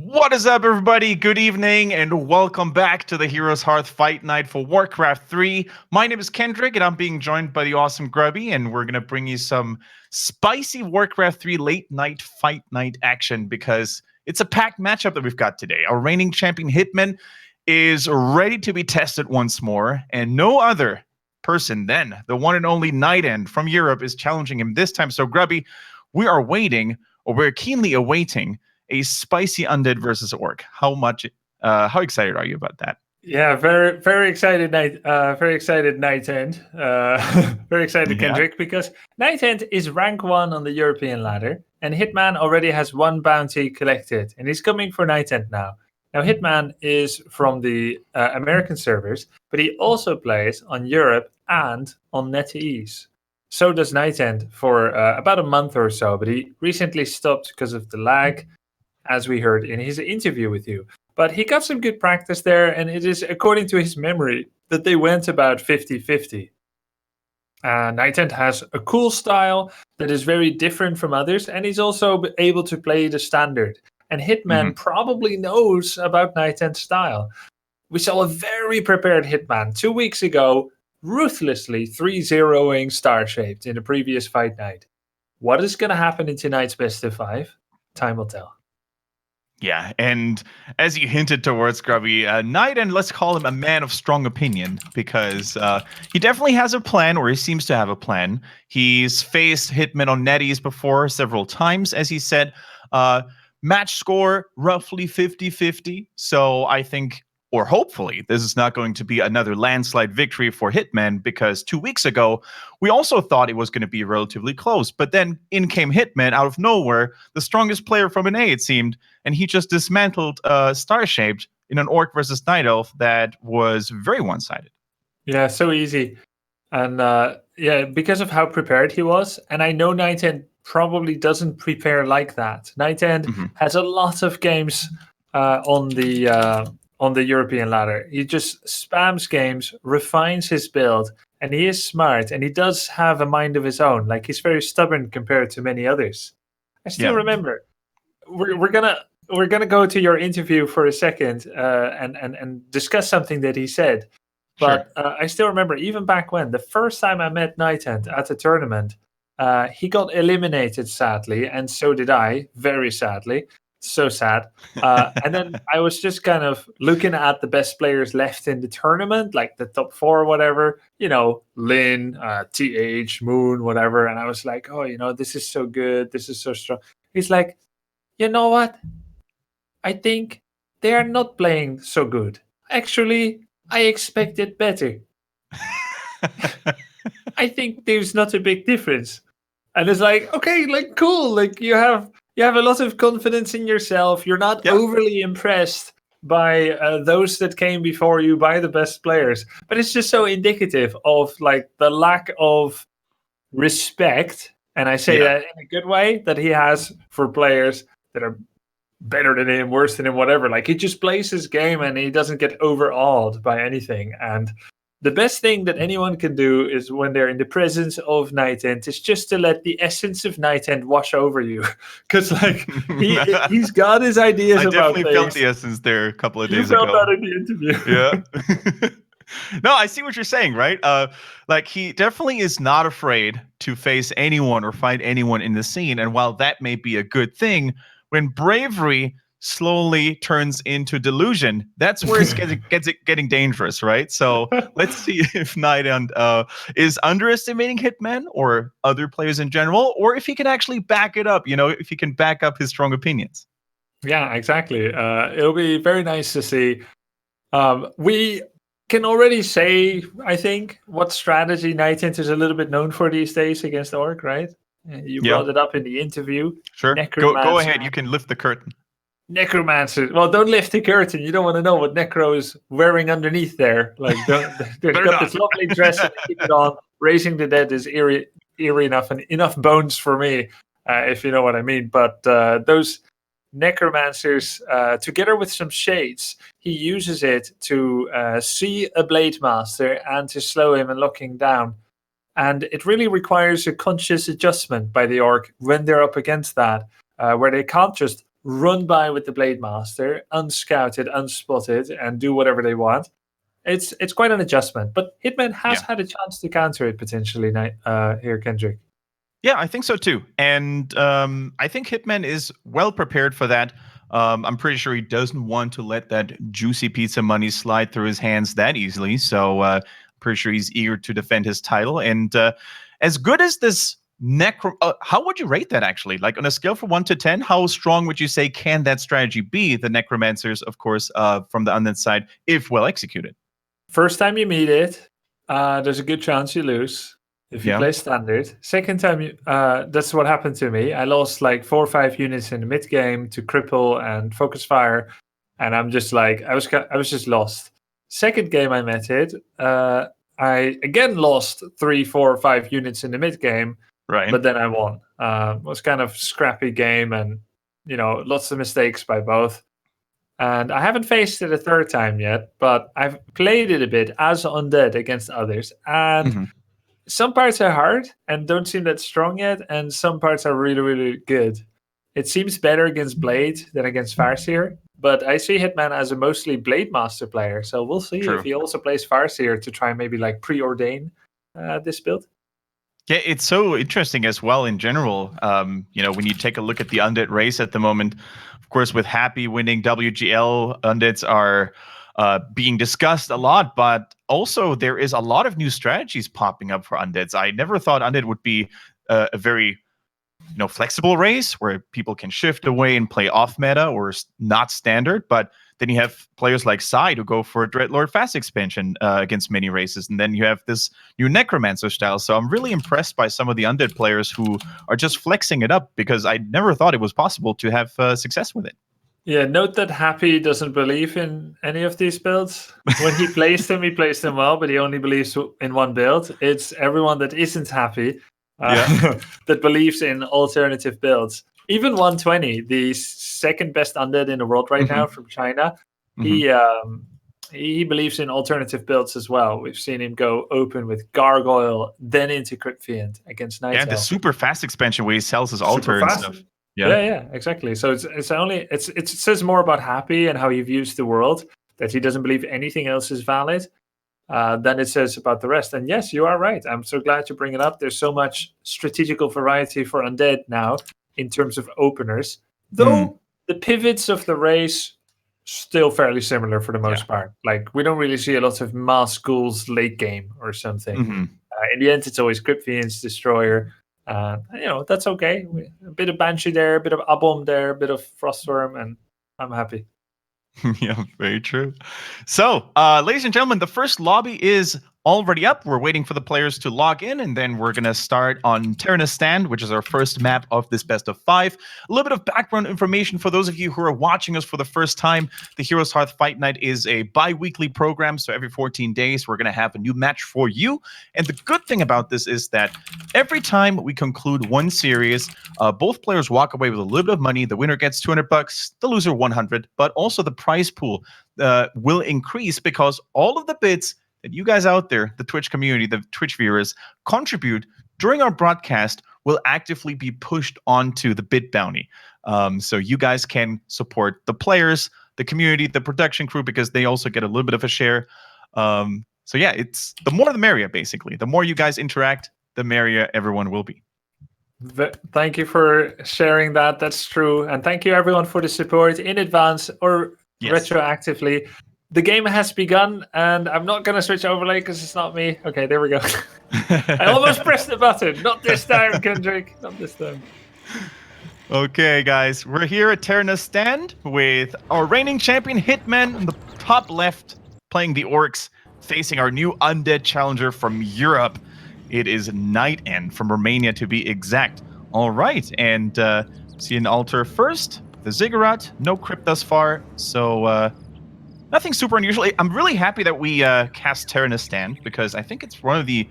What is up, everybody? Good evening, and welcome back to the HeroesHearth Fight Night for Warcraft 3. My name is Kendric, and I'm being joined by the awesome Grubby, and we're going to bring you some spicy Warcraft 3 late night fight night action because it's a packed matchup that we've got today. Our reigning champion Hitman is ready to be tested once more, and no other person than the one and only NightEnD from Europe is challenging him this time. So, Grubby, we're keenly awaiting a spicy undead versus orc. How excited are you about that? Yeah, very excited NightEnD. Very excited Kendric, because NightEnD is rank 1 on the European ladder, and Hitman already has 1 bounty collected, and he's coming for NightEnD now. Now Hitman is from the American servers, but he also plays on Europe and on NetEase. So does NightEnD for about a month or so, but he recently stopped because of the lag, as we heard in his interview with you. But he got some good practice there, and it is, according to his memory, that they went about 50-50. NightEnD has a cool style that is very different from others, and he's also able to play the standard. And Hitman probably knows about NightEnd's style. We saw a very prepared Hitman 2 weeks ago, ruthlessly 3-0ing Star-Shaped in the previous fight night. What is going to happen in tonight's best of 5? Time will tell. Yeah, and as you hinted towards, Grubby, NightEnD, let's call him a man of strong opinion, because he definitely has a plan, or he seems to have a plan. He's faced Hitman on NetEase before several times, as he said. Match score, roughly 50-50, so I think, or hopefully, this is not going to be another landslide victory for Hitman, because 2 weeks ago, we also thought it was going to be relatively close. But then in came Hitman out of nowhere, the strongest player from an A, it seemed, and he just dismantled Star-Shaped in an Orc versus Night Elf that was very one-sided. Yeah, so easy. And because of how prepared he was, and I know NightEnD probably doesn't prepare like that. NightEnD has a lot of games on the European ladder. He just spams games, refines his build, and he is smart, and he does have a mind of his own. Like, he's very stubborn compared to many others. I still remember. We're gonna go to your interview for a second and discuss something that he said. But I still remember, even back when, the first time I met NightEnD at a tournament, he got eliminated, sadly, and so did I, very sadly. So sad. And then I was just kind of looking at the best players left in the tournament, like the top 4 or whatever, Lin, TH, Moon, whatever. And I was like, oh, this is so good. This is so strong. He's like, you know what? I think they are not playing so good. Actually, I expected better. I think there's not a big difference. And it's like, okay, like, cool. Like, you have a lot of confidence in yourself. You're not overly impressed by those that came before you, by the best players. But it's just so indicative of, like, the lack of respect, and I say that in a good way, that he has for players that are better than him, worse than him, whatever. Like, he just plays his game and he doesn't get overawed by anything. And the best thing that anyone can do is, when they're in the presence of NightEnD, is just to let the essence of NightEnD wash over you. Because, like, he's got his ideas about things. I definitely felt the essence there a couple of days ago. You felt that in the interview. Yeah. No, I see what you're saying, right? Like, he definitely is not afraid to face anyone or fight anyone in the scene. And while that may be a good thing, when bravery slowly turns into delusion, that's where it's getting dangerous, right? So let's see if NightEnD is underestimating Hitman or other players in general, or if he can actually back it up, if he can back up his strong opinions. Yeah, exactly. It'll be very nice to see. We can already say, I think, what strategy NightEnD is a little bit known for these days against Orc, right? You brought it up in the interview. Sure. Go ahead. You can lift the curtain. Necromancer. Well, don't lift the curtain. You don't want to know what Necro is wearing underneath there. Like, they've got this lovely dress and they keep it on. Raising the Dead is eerie enough, and enough bones for me, if you know what I mean. But those Necromancers, together with some shades, he uses it to see a Blade Master and to slow him and lock him down. And it really requires a conscious adjustment by the Orc when they're up against that, where they can't just run by with the Blade Master, unscouted, unspotted, and do whatever they want. It's quite an adjustment, but Hitman has had a chance to counter it potentially here, Kendric. Yeah, I think so too. And I think Hitman is well prepared for that. I'm pretty sure he doesn't want to let that juicy pizza money slide through his hands that easily. So I'm pretty sure he's eager to defend his title. And as good as this how would you rate that actually? Like on a scale from 1 to 10, how strong would you say can that strategy be? The Necromancers, of course, from the Undead side, if well executed. First time you meet it, there's a good chance you lose if you play standard. Second time, that's what happened to me. I lost like 4 or 5 units in the mid game to cripple and focus fire, and I'm just like I was just lost. Second game I met it, I again lost 3, 4, or 5 units in the mid game. Right. But then I won. It was kind of scrappy game, and lots of mistakes by both. And I haven't faced it a third time yet, but I've played it a bit as Undead against others. And some parts are hard and don't seem that strong yet, and some parts are really, really good. It seems better against Blade than against Farseer, but I see Hitman as a mostly Blade Master player, so we'll see if he also plays Farseer to try maybe like preordain this build. Yeah, it's so interesting as well in general. When you take a look at the Undead race at the moment, of course, with Happy winning WGL, Undeads are being discussed a lot, but also there is a lot of new strategies popping up for Undeads. I never thought Undead would be a very flexible race where people can shift away and play off meta or not standard, but then you have players like Side who go for a Dreadlord fast expansion against many races, and then you have this new Necromancer style. So I'm really impressed by some of the Undead players who are just flexing it up, because I never thought it was possible to have success with it. Yeah, note that Happy doesn't believe in any of these builds. When he plays them well, but he only believes in one build. It's everyone that isn't Happy that believes in alternative builds. Even 120, the second best Undead in the world right now from China, he believes in alternative builds as well. We've seen him go open with Gargoyle, then into Crypt Fiend against Night Elf. Yeah, the super fast expansion where he sells his altar and stuff. Yeah, exactly. So it says more about Happy and how he views the world, that he doesn't believe anything else is valid, than it says about the rest. And yes, you are right. I'm so glad to bring it up. There's so much strategical variety for Undead now in terms of openers, though the pivots of the race still fairly similar for the most part. Like, we don't really see a lot of mass ghouls late game or something. In the end, it's always Crypt Fiends, Destroyer. That's okay. A bit of Banshee there, a bit of Abom there, a bit of Frostworm, and I'm happy. Yeah, very true. So, ladies and gentlemen, the first lobby is already up. We're waiting for the players to log in, and then we're going to start on Stand, which is our first map of this best of 5. A little bit of background information for those of you who are watching us for the first time. The Heroes Hearth Fight Night is a bi-weekly program, so every 14 days we're going to have a new match for you. And the good thing about this is that every time we conclude one series, both players walk away with a little bit of money. The winner gets $200, the loser 100, but also the prize pool will increase, because all of the bids that you guys out there, the Twitch community, the Twitch viewers, contribute during our broadcast will actively be pushed onto the bid bounty. So you guys can support the players, the community, the production crew, because they also get a little bit of a share. So yeah, it's the more the merrier, basically. The more you guys interact, the merrier everyone will be. Thank you for sharing that. That's true. And thank you everyone for the support in advance or retroactively. The game has begun, and I'm not going to switch overlay because it's not me. Okay, there we go. I almost pressed the button. Not this time, Kendric. Not this time. Okay, guys. We're here at Stand with our reigning champion, Hitman, on the top left, playing the Orcs, facing our new Undead challenger from Europe. It is NightEnD from Romania, to be exact. All right, and see an altar first. The Ziggurat. No crypt thus far, so... nothing super unusual. I'm really happy that we cast Stand, because I think it's one of the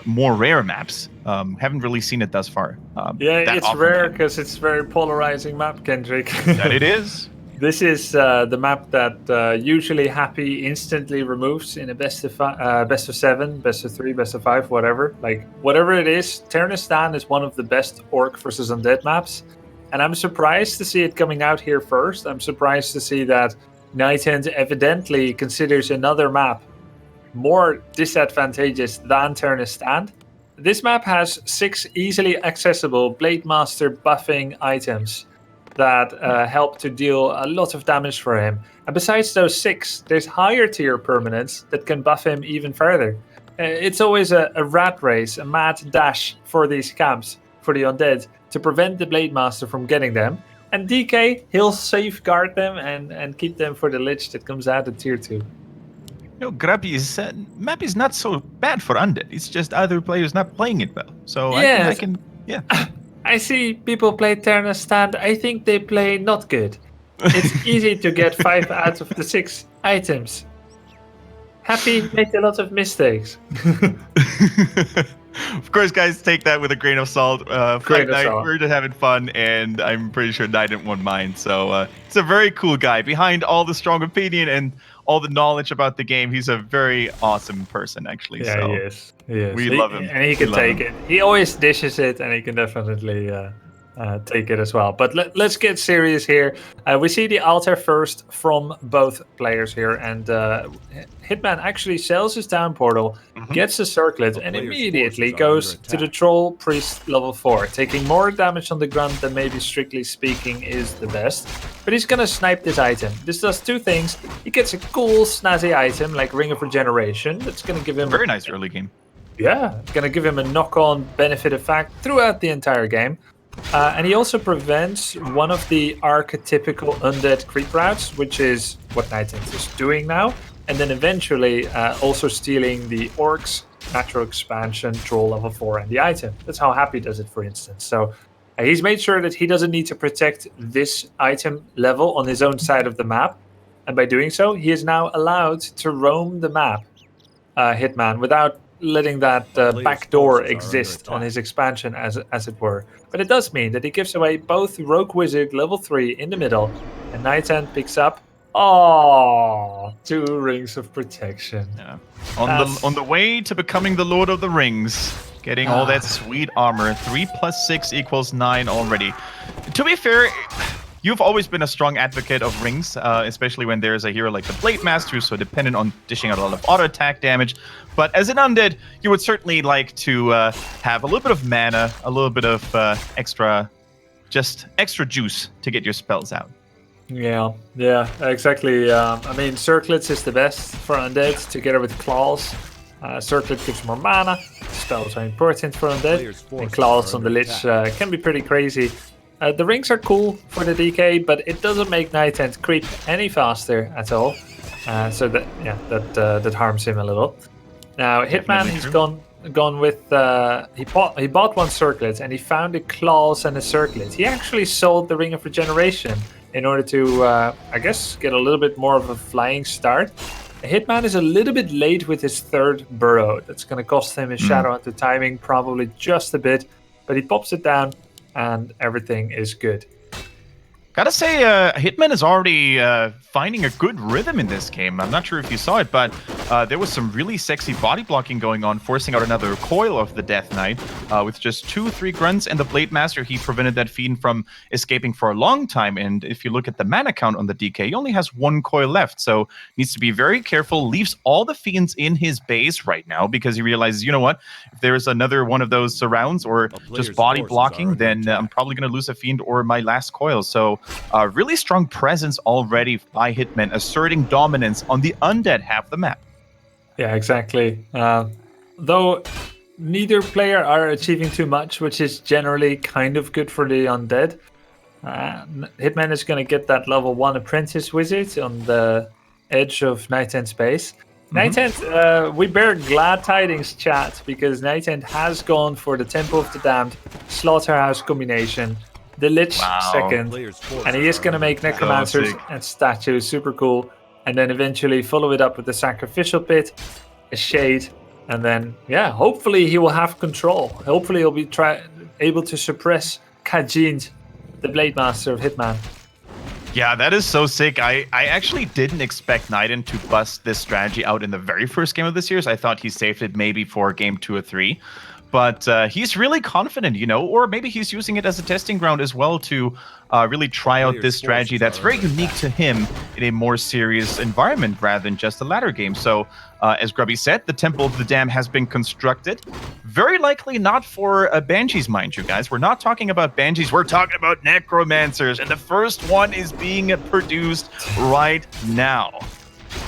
more rare maps. Haven't really seen it thus far. It's rare because it's a very polarizing map, Kendric. That it is. This is the map that usually Happy instantly removes in a best of 7, best of 3, best of 5, whatever. Like, whatever it is, Stand is one of the best Orc versus Undead maps. And I'm surprised to see it coming out here first. I'm surprised to see that NightEnD evidently considers another map more disadvantageous than Turn a Stand. This map has 6 easily accessible Blade Master buffing items that help to deal a lot of damage for him. And besides those 6, there's higher tier permanents that can buff him even further. It's always a rat race, a mad dash for these camps, for the Undead, to prevent the Blade Master from getting them. And DK, he'll safeguard them and keep them for the Lich that comes out at tier 2. Grubby's map is not so bad for Undead. It's just other players not playing it well. So yes. I can. I see people play Turn a Stand. I think they play not good. It's easy to get 5 out of the 6 items. Happy made a lot of mistakes. Of course, guys, take that with a grain of salt. Fight Night, we're just having fun, and I'm pretty sure NightEnD won't mind. So it's a very cool guy. Behind all the strong opinion and all the knowledge about the game, he's a very awesome person, actually. Yeah, so he is. He is. We love him. And he can take it. He always dishes it, and he can definitely take it as well. But let's get serious here. We see the altar first from both players here, and Hitman actually sells his down portal, gets a circlet, and immediately goes to the Troll Priest level 4, taking more damage on the grunt than maybe strictly speaking is the best. But he's gonna snipe this item. This does 2 things. He gets a cool snazzy item like Ring of Regeneration. That's gonna give him a very nice early game. Yeah, gonna give him a knock-on benefit effect throughout the entire game. And he also prevents one of the archetypical Undead creep routes, which is what NightEnD is doing now. And then eventually also stealing the Orcs, Natural Expansion, Troll level 4, and the item. That's how Happy does it, for instance. So he's made sure that he doesn't need to protect this item level on his own side of the map. And by doing so, he is now allowed to roam the map, Hitman, without letting that back door exist on his expansion, as it were. But it does mean that he gives away both Rogue Wizard level 3 in the middle, and NightEnD picks up 2 Rings of Protection. Yeah. On the way to becoming the Lord of the Rings, getting all that sweet armor. 3 + 6 = 9 already. To be fair, you've always been a strong advocate of rings, especially when there's a hero like the Blade Master who's so dependent on dishing out a lot of auto attack damage. But as an Undead, you would certainly like to have a little bit of mana, a little bit of extra juice to get your spells out. Yeah, exactly. I mean, Circlets is the best for Undead, together with Claws. Circlet gives more mana, spells are important for Undead, and Claws on the Lich can be pretty crazy. The rings are cool for the DK, but it doesn't make NightEnD creep any faster at all. So that harms him a little. Now Hitman, he's gone with he bought 1 circlet and he found a Claws and a circlet. He actually sold the Ring of Regeneration in order to I guess get a little bit more of a flying start. Hitman is a little bit late with his 3rd burrow. That's going to cost him his Shadow Hunter timing probably just a bit, but he pops it down and everything is good. Gotta say, Hitman is already finding a good rhythm in this game. I'm not sure if you saw it, but there was some really sexy body blocking going on, forcing out another coil of the Death Knight. With just 2-3 grunts and the Blade Master, he prevented that fiend from escaping for a long time. And if you look at the mana count on the DK, he only has 1 coil left, so needs to be very careful. Leaves all the fiends in his base right now because he realizes, you know what, if there's another one of those surrounds or just body blocking, then I'm probably going to lose a fiend or my last coil. So really strong presence already by Hitman, asserting dominance on the Undead half the map. Yeah, exactly. Though neither player are achieving too much, which is generally kind of good for the Undead. Hitman is going to get that level 1 Apprentice Wizard on the edge of NightEnd's base. NightEnd, we bear glad tidings, chat, because NightEnd has gone for the Temple of the Damned Slaughterhouse combination. The Lich second, and he is going to make Necromancers and Statues super cool, and then eventually follow it up with the Sacrificial Pit, a Shade, and then, hopefully he will have control. Hopefully he'll be able to suppress Khajiit, the Blade Master of Hitman. Yeah, that is so sick. I actually didn't expect NightEnD to bust this strategy out in the very first game of the series. I thought he saved it maybe for game 2 or 3. But he's really confident, you know, or maybe he's using it as a testing ground as well to really try out this strategy that's very unique to him in a more serious environment rather than just a ladder game. So, as Grubby said, the Temple of the Dam has been constructed. Very likely not for Banshees, mind you guys. We're not talking about Banshees, we're talking about Necromancers. And the first one is being produced right now.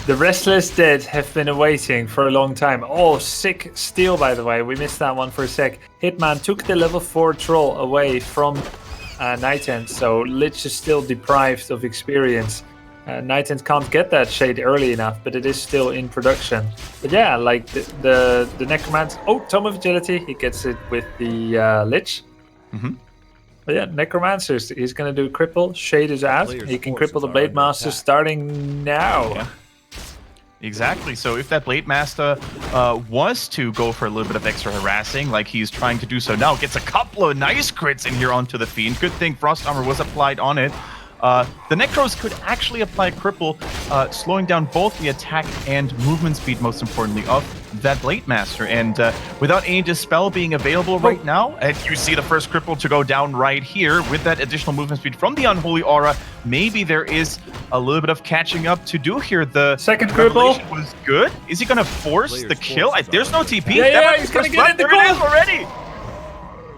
The Restless Dead have been awaiting for a long time. Oh, sick steal, by the way. We missed that one for a sec. Hitman took the level 4 troll away from NightEnD, so Lich is still deprived of experience. NightEnD can't get that shade early enough, but it is still in production. But yeah, like the Necromancer... Oh, Tome of Agility. He gets it with the Lich. Mm-hmm. But yeah, Necromancers. He's going to do cripple. Shade is out. He can cripple the Blade Master starting now. Yeah. Exactly. So if that Blade Master was to go for a little bit of extra harassing, like he's trying to do so now, gets a couple of nice crits in here onto the Fiend. Good thing Frost Armor was applied on it. The Necros could actually apply Cripple, slowing down both the attack and movement speed, most importantly, of that Blade Master. And without any Dispel being available right now, and you see the first Cripple to go down right here with that additional movement speed from the Unholy Aura, maybe there is a little bit of catching up to do here. The second Cripple was good. Is he going to force the kill? There's no TP. Yeah, he's going to get it. There it is already.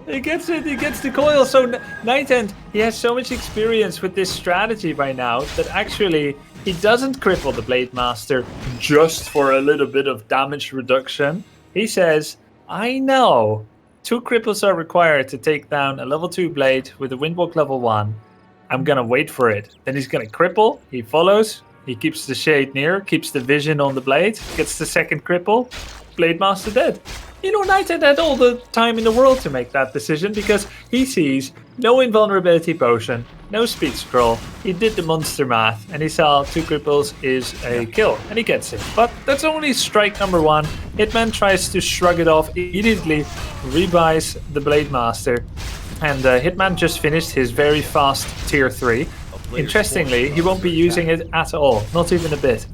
He gets it, he gets the coil. So NightEnD, he has so much experience with this strategy by now that actually he doesn't cripple the Blade Master just for a little bit of damage reduction. He says, I know 2 cripples are required to take down a level 2 blade with a Windwalk level 1. I'm gonna wait for it. Then he's gonna cripple, he follows, he keeps the shade near, keeps the vision on the blade, gets the second cripple, Blade Master dead. You know, NightEnD had all the time in the world to make that decision because he sees no invulnerability potion, no speed scroll. He did the monster math and he saw 2 cripples is a kill and he gets it. But that's only strike number 1. Hitman tries to shrug it off, immediately rebuys the Blade Master. And Hitman just finished his very fast tier 3. Interestingly, he won't be using it at all, not even a bit.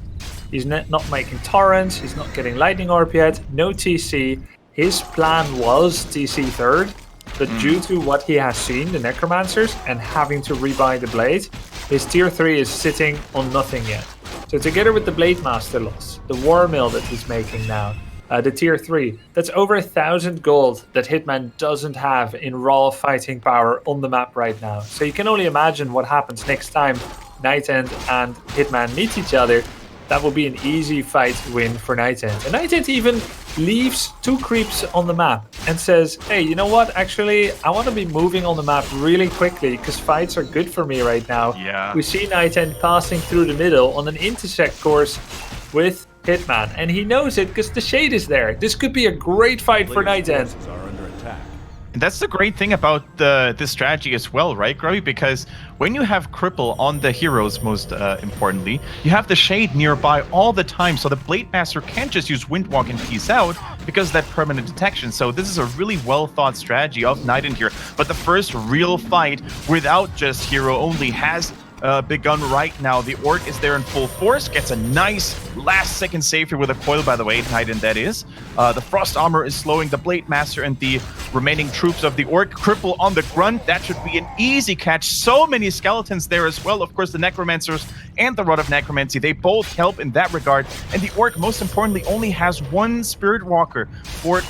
He's not making torrents, he's not getting lightning orb yet, no TC. His plan was TC 3rd, but due to what he has seen, the Necromancers, and having to rebuy the blade, his tier 3 is sitting on nothing yet. So together with the Blade Master loss, the War Mill that he's making now, the tier 3, that's over 1,000 gold that Hitman doesn't have in raw fighting power on the map right now. So you can only imagine what happens next time NightEnD and Hitman meet each other. That will be an easy fight win for NightEnD. And NightEnD even leaves 2 creeps on the map and says, hey, you know what? Actually, I want to be moving on the map really quickly because fights are good for me right now. Yeah. We see NightEnD passing through the middle on an intersect course with Hitman. And he knows it because the shade is there. This could be a great fight for NightEnD. And that's the great thing about this strategy as well, right, Grubby? Because when you have Cripple on the heroes, most importantly, you have the Shade nearby all the time, so the Blade Master can't just use Windwalk and peace out because of that permanent detection. So this is a really well-thought strategy of NightEnD here. But the first real fight without just hero only has begun right now. The Orc is there in full force, gets a nice last-second save here with a coil, by the way, NightEnD that is. The Frost Armor is slowing the Blade Master and the remaining troops of the Orc. Cripple on the Grunt, that should be an easy catch. So many skeletons there as well. Of course, the Necromancers and the Rod of Necromancy, they both help in that regard. And the Orc, most importantly, only has 1 Spirit Walker for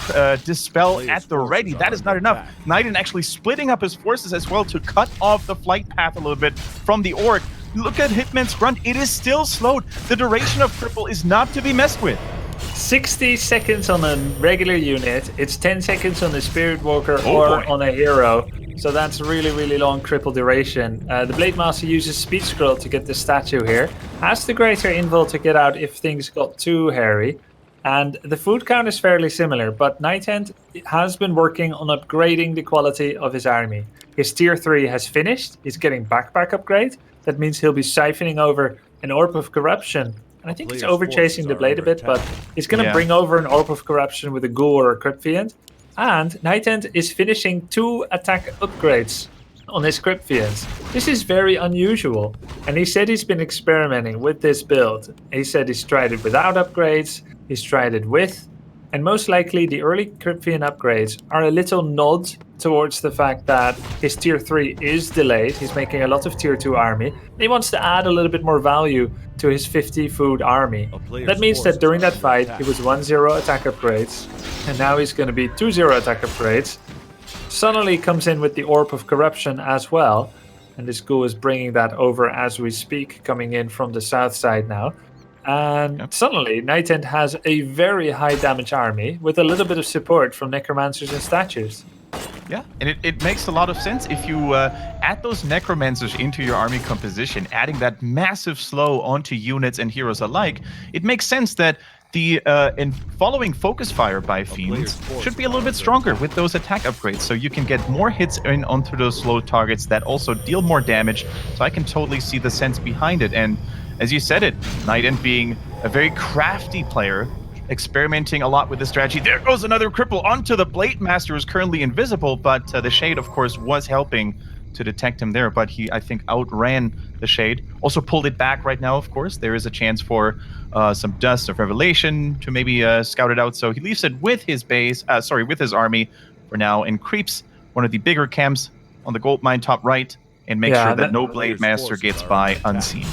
Dispel at the ready. That is not enough. NightEnD actually splitting up his forces as well to cut off the flight path a little bit from the Orc. Look at Hitman's Grunt. It is still slowed. The duration of Cripple is not to be messed with. 60 seconds on a regular unit. It's 10 seconds on a Spirit Walker on a hero. So that's really, really long cripple duration. The Blade Master uses Speed Scroll to get the statue here. Has the greater invul to get out if things got too hairy. And the food count is fairly similar, but NightEnD has been working on upgrading the quality of his army. His tier 3 has finished. He's getting backpack upgrade. That means he'll be siphoning over an Orb of Corruption. And I think he's over-chasing the blade a bit, but he's going to bring over an Orb of Corruption with a Ghoul or a Crypt Fiend. And NightEnD is finishing 2 attack upgrades on his Crypt Fiends. This is very unusual, and he said he's been experimenting with this build. He said he's tried it without upgrades, he's tried it with, and most likely the early Crypt Fiend upgrades are a little nod towards the fact that his tier 3 is delayed. He's making a lot of tier 2 army, and he wants to add a little bit more value to his 50 food army. That means that during that fight he was 1-0 attack upgrades, and now he's going to be 2-0 attack upgrades. Suddenly comes in with the Orb of Corruption as well, and this ghoul is bringing that over as we speak, coming in from the south side now. And suddenly NightEnD has a very high damage army with a little bit of support from necromancers and statues. Yeah, and it makes a lot of sense if you add those necromancers into your army composition, adding that massive slow onto units and heroes alike. It makes sense that the in following focus fire by fiends should be a little bit stronger with those attack upgrades, so you can get more hits in onto those slow targets that also deal more damage. So I can totally see the sense behind it. And as you said it, NightEnD being a very crafty player, experimenting a lot with the strategy. There goes another cripple onto the Blade Master, who's currently invisible, but the Shade, of course, was helping to detect him there, but he, I think, outran the Shade. Also pulled it back right now, of course. There is a chance for some Dust of Revelation to maybe scout it out, so he leaves it with his base, with his army for now, and creeps one of the bigger camps on the gold mine top right, and makes sure that no Blade Master gets by unseen.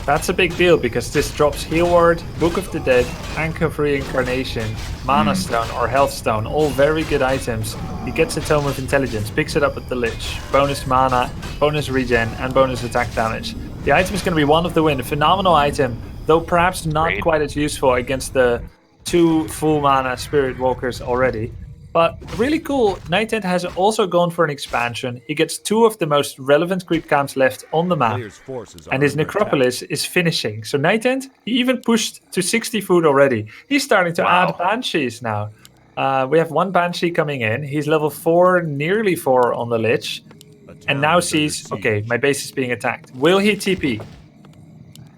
That's a big deal because this drops Heal Ward, Book of the Dead, Anchor of Reincarnation, Mana Stone or Health Stone, all very good items. He gets a Tome of Intelligence, picks it up with the Lich, bonus mana, bonus regen, and bonus attack damage. The item is going to be one of the win, a phenomenal item, though perhaps not quite as useful against the 2 full mana Spirit Walkers already. But really cool, NightEnD has also gone for an expansion. He gets 2 of the most relevant creep camps left on the map. And his Necropolis is finishing. So NightEnD, he even pushed to 60 food already. He's starting to add Banshees now. We have 1 Banshee coming in. He's level 4, nearly 4 on the Lich. And now sees, okay, my base is being attacked. Will he TP?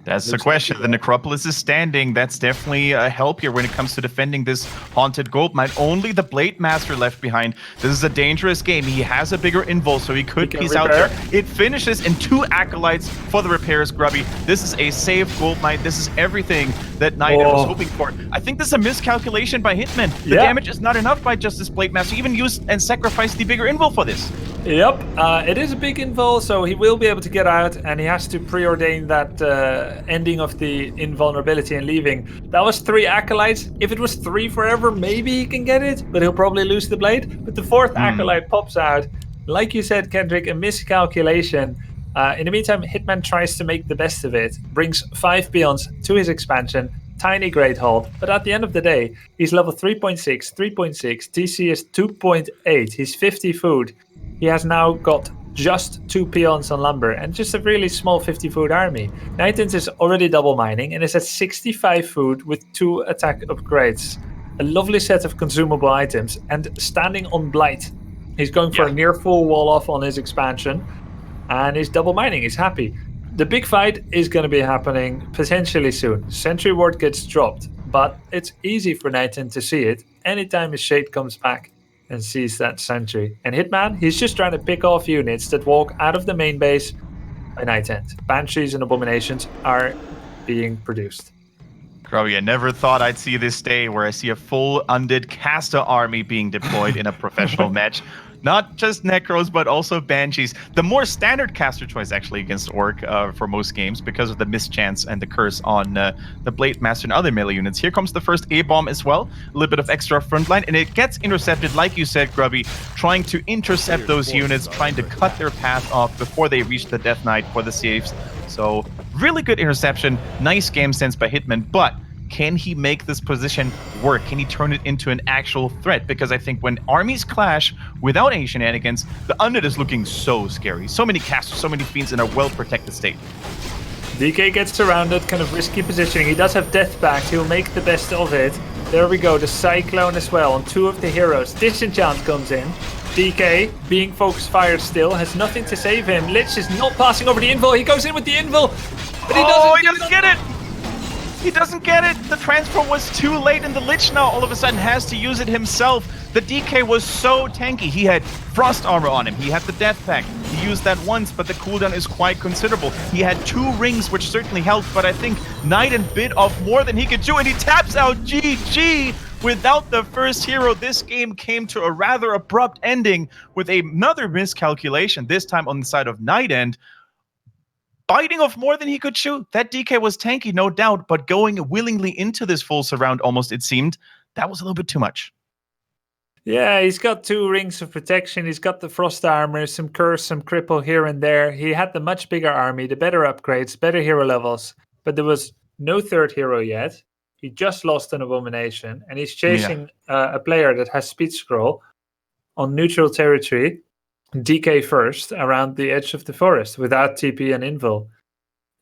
That's the question. The Necropolis is standing. That's definitely a help here when it comes to defending this haunted gold mine. Only the Blade Master left behind. This is a dangerous game. He has a bigger invul, so he could piece out there. It finishes in 2 Acolytes for the repairs, Grubby. This is a safe gold mine. This is everything that NightEnD was hoping for. I think this is a miscalculation by Hitman. The damage is not enough by just this Blade Master. He even used and sacrificed the bigger invul for this. Yep, it is a big invul, so he will be able to get out, and he has to preordain that ending of the invulnerability and leaving. That was 3 Acolytes. If it was 3 forever, maybe he can get it, but he'll probably lose the blade. But the 4th Acolyte pops out. Like you said, Kendric, a miscalculation. In the meantime, Hitman tries to make the best of it, brings 5 peons to his expansion, tiny Great Hall, but at the end of the day, he's level 3.6, 3.6, TC is 2.8, he's 50 food. He has now got just 2 peons on lumber and just a really small 50 food army. NightEnD is already double mining and is at 65 food with 2 attack upgrades. A lovely set of consumable items and standing on Blight. He's going for a near full wall off on his expansion and he's double mining, he's happy. The big fight is going to be happening potentially soon. Sentry Ward gets dropped, but it's easy for NightEnD to see it anytime his Shade comes back and sees that sentry. And Hitman, he's just trying to pick off units that walk out of the main base by NightEnD. Banshees and Abominations are being produced. Grubby, I never thought I'd see this day where I see a full Undead caster army being deployed in a professional match. Not just Necros, but also Banshees. The more standard caster choice, actually, against Orc for most games because of the mischance and the curse on the Blade Master and other melee units. Here comes the first A-bomb as well. A little bit of extra frontline, and it gets intercepted, like you said, Grubby, trying to intercept those units, trying to cut their path off before they reach the Death Knight for the saves. So, really good interception. Nice game sense by Hitman, but can he make this position work? Can he turn it into an actual threat? Because I think when armies clash without any shenanigans, the Undead is looking so scary. So many casters, so many fiends in a well-protected state. DK gets surrounded, kind of risky positioning. He does have Death back. He'll make the best of it. There we go, the Cyclone as well on 2 of the heroes. Disenchant comes in. DK, being focus fired still, has nothing to save him. Lich is not passing over the invul. He goes in with the invul, but he doesn't get it! He doesn't get it. The transfer was too late, and the Lich now all of a sudden has to use it himself. The DK was so tanky. He had frost armor on him. He had the death pact. He used that once, but the cooldown is quite considerable. He had 2 rings, which certainly helped, but I think NightEnD bit off more than he could do, and he taps out GG. Without the first hero, this game came to a rather abrupt ending with another miscalculation, this time on the side of NightEnD, biting off more than he could chew. That DK was tanky, no doubt, but going willingly into this full surround almost, it seemed, that was a little bit too much. Yeah, he's got 2 rings of protection. He's got the frost armor, some curse, some cripple here and there. He had the much bigger army, the better upgrades, better hero levels, but there was no 3rd hero yet. He just lost an abomination, and he's chasing a player that has speed scroll on neutral territory, DK first, around the edge of the forest without TP and invul.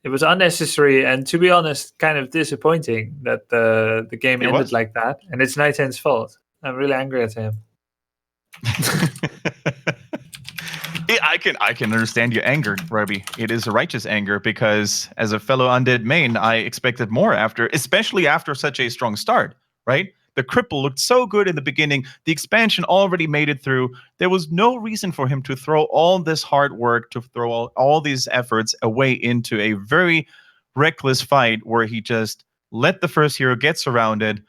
It was unnecessary, and to be honest, kind of disappointing that the game ended like that, and it's NightEnd's fault. I'm really angry at him. I can understand your anger, Grubby. It is a righteous anger because as a fellow Undead main, I expected more especially after such a strong start, right? The cripple looked so good in the beginning. The expansion already made it through. There was no reason for him to throw all this hard work, to throw all these efforts away into a very reckless fight where he just let the first hero get surrounded,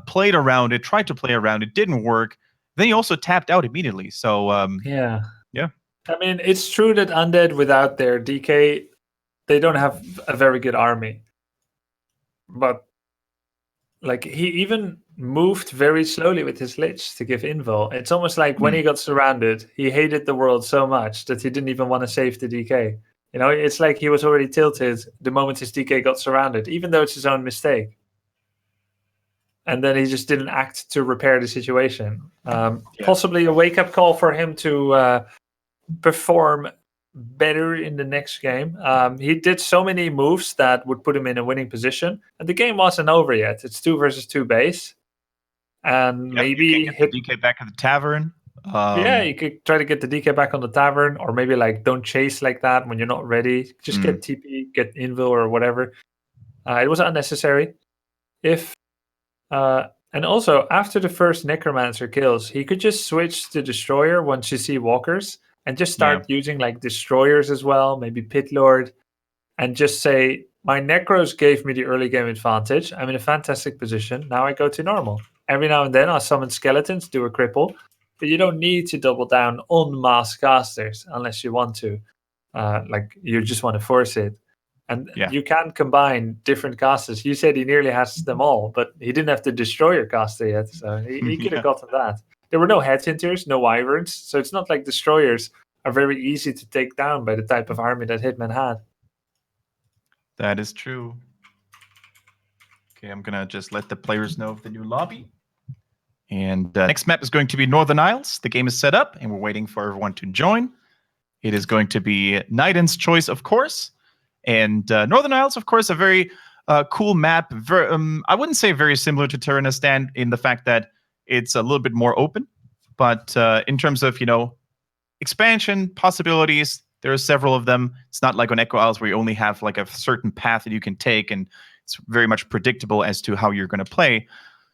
played around it, tried to play around it, didn't work. Then he also tapped out immediately. So, yeah. Yeah. I mean, it's true that Undead without their DK, they don't have a very good army. But like he even moved very slowly with his Lich to give invul. It's almost like when he got surrounded, he hated the world so much that he didn't even want to save the DK. You know, it's like he was already tilted the moment his DK got surrounded, even though it's his own mistake. And then he just didn't act to repair the situation. Possibly a wake-up call for him to perform better in the next game. He did so many moves that would put him in a winning position, and the game wasn't over yet. It's 2 versus 2 base, and maybe hit the DK back at the tavern. You could try to get the DK back on the tavern, or maybe like don't chase like that when you're not ready. Just get TP, get invul or whatever. It was unnecessary. And also after the first Necromancer kills, he could just switch to Destroyer once you see walkers. And just start using like destroyers as well, maybe Pit Lord, and just say, my Necros gave me the early game advantage. I'm in a fantastic position. Now I go to normal. Every now and then I'll summon skeletons, do a cripple, but you don't need to double down on mass casters unless you want to. Like you just want to force it. And you can combine different casters. You said he nearly has them all, but he didn't have the destroyer caster yet, so he could have gotten that. There were no headhunters, no wyverns, so it's not like destroyers are very easy to take down by the type of army that Hitman had. That is true. Okay, I'm going to just let the players know of the new lobby. And next map is going to be Northern Isles. The game is set up, and we're waiting for everyone to join. It is going to be NightEnd's choice, of course. And Northern Isles, of course, a very cool map. I wouldn't say very similar to Tyrannistan in the fact that it's a little bit more open, but in terms of, expansion possibilities, there are several of them. It's not like on Echo Isles where you only have like a certain path that you can take, and it's very much predictable as to how you're going to play.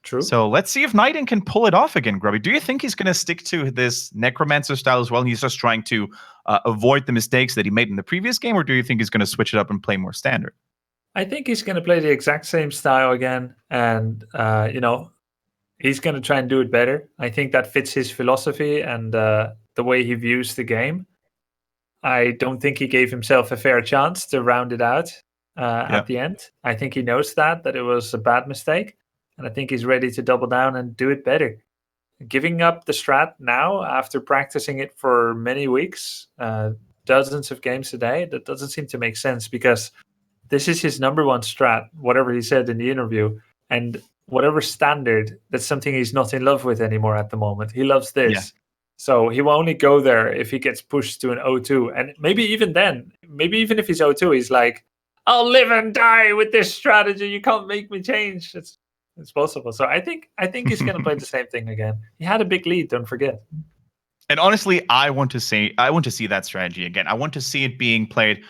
True. So let's see if NightEnD can pull it off again, Grubby. Do you think he's going to stick to this Necromancer style as well, and he's just trying to avoid the mistakes that he made in the previous game, or do you think he's going to switch it up and play more standard? I think he's going to play the exact same style again, and, he's going to try and do it better. I think that fits his philosophy and the way he views the game. I don't think he gave himself a fair chance to round it out at the end. I think he knows that it was a bad mistake, and I think he's ready to double down and do it better. Giving up the strat now, after practicing it for many weeks, dozens of games a day, that doesn't seem to make sense, because this is his number one strat, whatever he said in the interview, and whatever standard, that's something he's not in love with anymore at the moment. He loves this. Yeah. So he will only go there if he gets pushed to an 0-2. And maybe even then, maybe even if he's 0-2, he's like, I'll live and die with this strategy. You can't make me change. It's possible. So I think he's going to play the same thing again. He had a big lead, don't forget. And honestly, I want to see that strategy again. I want to see it being played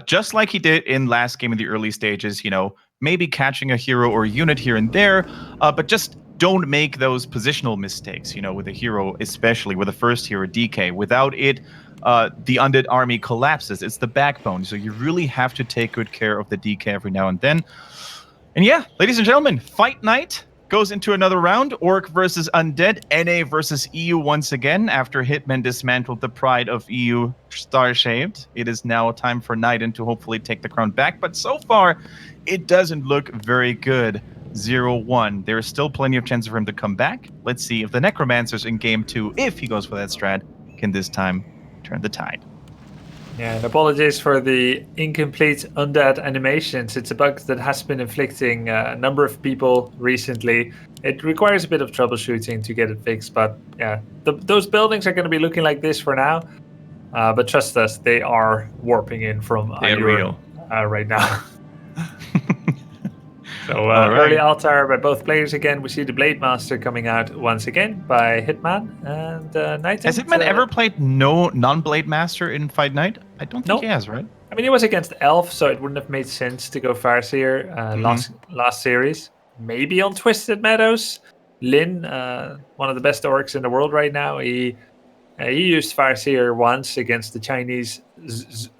just like he did in last game in the early stages, maybe catching a hero or unit here and there, but just don't make those positional mistakes, with a hero, especially with the first hero, DK. Without it, the Undead army collapses. It's the backbone. So you really have to take good care of the DK every now and then. And yeah, ladies and gentlemen, Fight Night goes into another round. Orc versus Undead, NA versus EU once again. After Hitman dismantled the pride of EU Star-Shaped, it is now time for NightEnD to hopefully take the crown back. But so far, it doesn't look very good. 0-1. There is still plenty of chances for him to come back. Let's see if the Necromancers in Game 2, if he goes for that strat, can this time turn the tide. Yeah, and apologies for the incomplete Undead animations. It's a bug that has been afflicting a number of people recently. It requires a bit of troubleshooting to get it fixed, but yeah, those buildings are going to be looking like this for now. But trust us, they are warping in from real right now. So early altar by both players again. We see the Blade Master coming out once again by Hitman and NightEnD. Has Hitman ever played no non-Blade Master in Fight Night? I don't think he has, right? I mean, he was against Elf, so it wouldn't have made sense to go Farseer last series. Maybe on Twisted Meadows. Lin, one of the best orcs in the world right now, he used Farseer once against the Chinese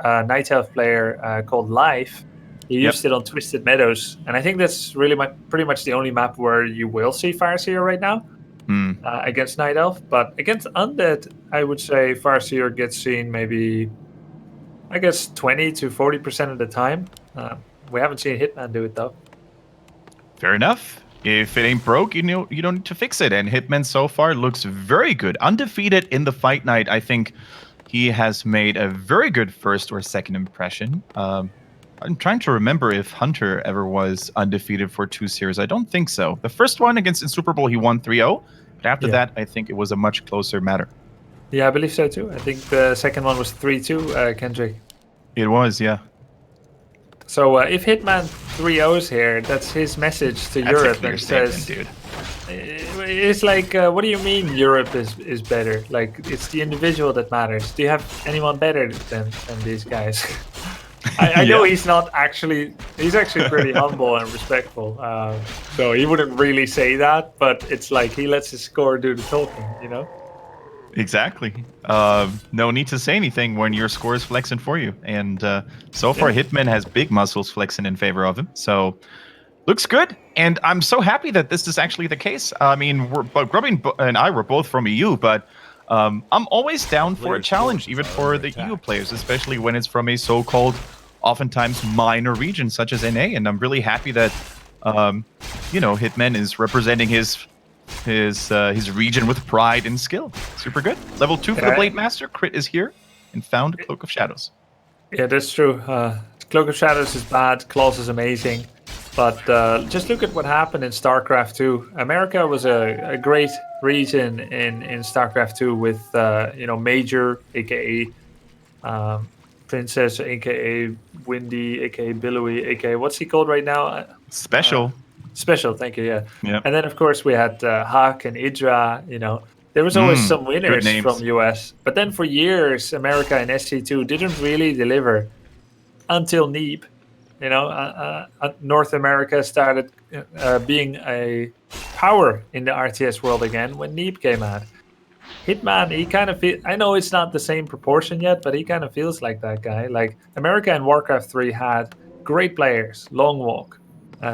Night Elf player called Life. He used it on Twisted Meadows, and I think that's really pretty much the only map where you will see Farseer right now against Night Elf. But against Undead, I would say Farseer gets seen maybe, I guess, 20 to 40% of the time. We haven't seen Hitman do it, though. Fair enough. If it ain't broke, you don't need to fix it. And Hitman so far looks very good. Undefeated in the Fight Night. I think he has made a very good first or second impression. I'm trying to remember if Hunter ever was undefeated for 2 series. I don't think so. The first one against in Super Bowl, he won 3-0. But after that, I think it was a much closer matter. Yeah, I believe so too. I think the second one was 3-2, Kendric. It was, yeah. So if Hitman 3-0s here, that's his message to Europe. And says, dude. It's like, what do you mean Europe is better? Like, it's the individual that matters. Do you have anyone better than these guys? I know he's actually pretty humble and respectful. So he wouldn't really say that, but it's like he lets his score do the talking, Exactly. No need to say anything when your score is flexing for you. And so far, Hitman has big muscles flexing in favor of him. So looks good. And I'm so happy that this is actually the case. I mean, Grubby and I were both from EU, but I'm always down for a challenge, even for the EU players, especially when it's from a so-called oftentimes minor region such as NA. And I'm really happy that, Hitman is representing his region with pride and skill. Super good. Level 2 for the Blade Master. Crit is here and found Cloak of Shadows. Yeah, that's true. Cloak of Shadows is bad. Claws is amazing. But just look at what happened in StarCraft 2. America was a great region in StarCraft 2 with, Major, a.k.a. Princess, a.k.a. Windy, a.k.a. Billowy, a.k.a. what's he called right now? Special. Special, thank you, yeah. And then, of course, we had Hawk and Idra, There was always some winners from US. But then for years, America and SC2 didn't really deliver until Neeb. North America started being a power in the RTS world again when Neeb came out. Hitman, he kind of I know it's not the same proportion yet, but he kind of feels like that guy. Like America and Warcraft 3 had great players, Long Walk,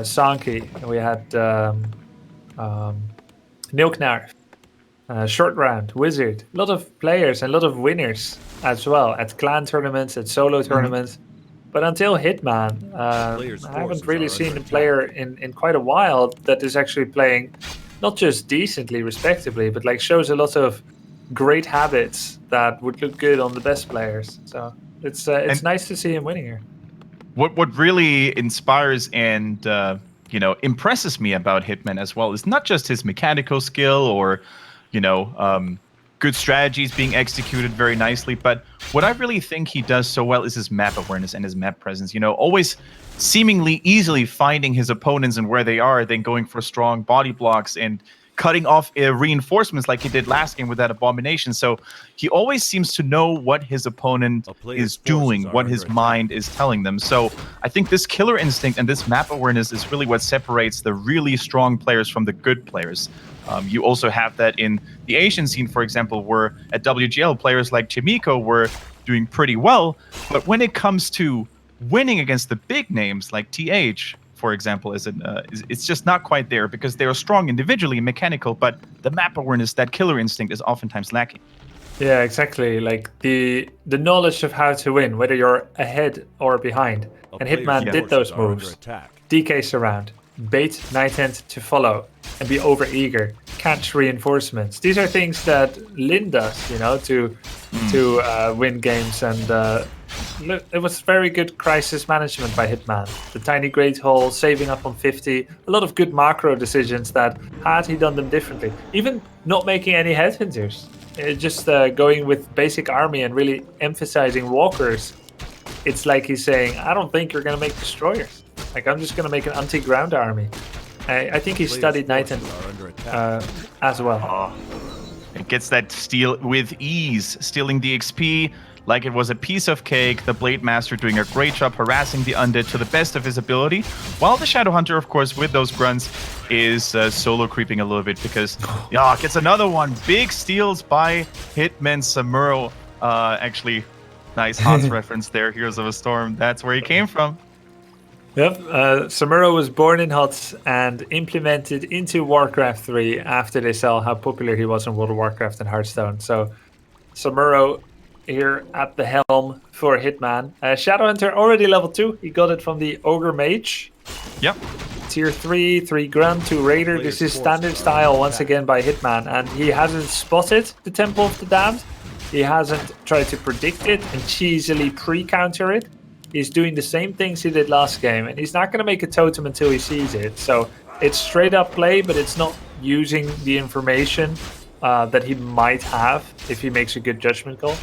Sankey, and we had Nilknar, Short Round, Wizard. A lot of players and a lot of winners as well at clan tournaments, at solo tournaments. But until Hitman, I haven't really seen a player in quite a while that is actually playing not just decently, respectably, but like shows a lot of great habits that would look good on the best players. So it's nice to see him winning here. What really inspires and impresses me about Hitman as well is not just his mechanical skill or good strategies being executed very nicely, but what I really think he does so well is his map awareness and his map presence. Always seemingly easily finding his opponents and where they are, then going for strong body blocks and cutting off reinforcements like he did last game with that abomination. So he always seems to know what his opponent is doing, what his mind is telling them. So I think this killer instinct and this map awareness is really what separates the really strong players from the good players. You also have that in the Asian scene, for example, where at WGL players like Chimiko were doing pretty well, but when it comes to winning against the big names like TH, for example, it's just not quite there because they are strong individually and mechanical, but the map awareness, that killer instinct, is oftentimes lacking. Yeah, exactly. Like the knowledge of how to win, whether you're ahead or behind. And Hitman did those moves. DK surround, bait NightEnD to follow, and be overeager, catch reinforcements. These are things that Lin does, you know, to win games. And it was very good crisis management by Hitman. The tiny great hole, saving up on 50, a lot of good macro decisions that had he done them differently. Even not making any headhunters. Just going with basic army and really emphasizing walkers. It's like he's saying, I don't think you're going to make destroyers. Like, I'm just going to make an anti-ground army. I think he studied NightEnD as well. Oh. It gets that steal with ease, stealing the XP like it was a piece of cake. The Blade Master doing a great job harassing the Undead to the best of his ability, while the Shadow Hunter, of course, with those grunts, is solo creeping a little bit because, gets another one. Big steals by Hitman Samuro. Actually, nice Hans reference there. Heroes of a Storm. That's where he came from. Yep, Samuro was born in HOTS and implemented into Warcraft 3 after they saw how popular he was in World of Warcraft and Hearthstone. So Samuro here at the helm for Hitman. Shadowhunter already level 2. He got it from the Ogre Mage. Yep. Tier 3, 3 Grunt, 2 Raider. This is standard style once again by Hitman. And he hasn't spotted the Temple of the Damned. He hasn't tried to predict it and cheesily pre-counter it. He's doing the same things he did last game. And he's not going to make a totem until he sees it. So it's straight up play, but it's not using the information that he might have if he makes a good judgment call.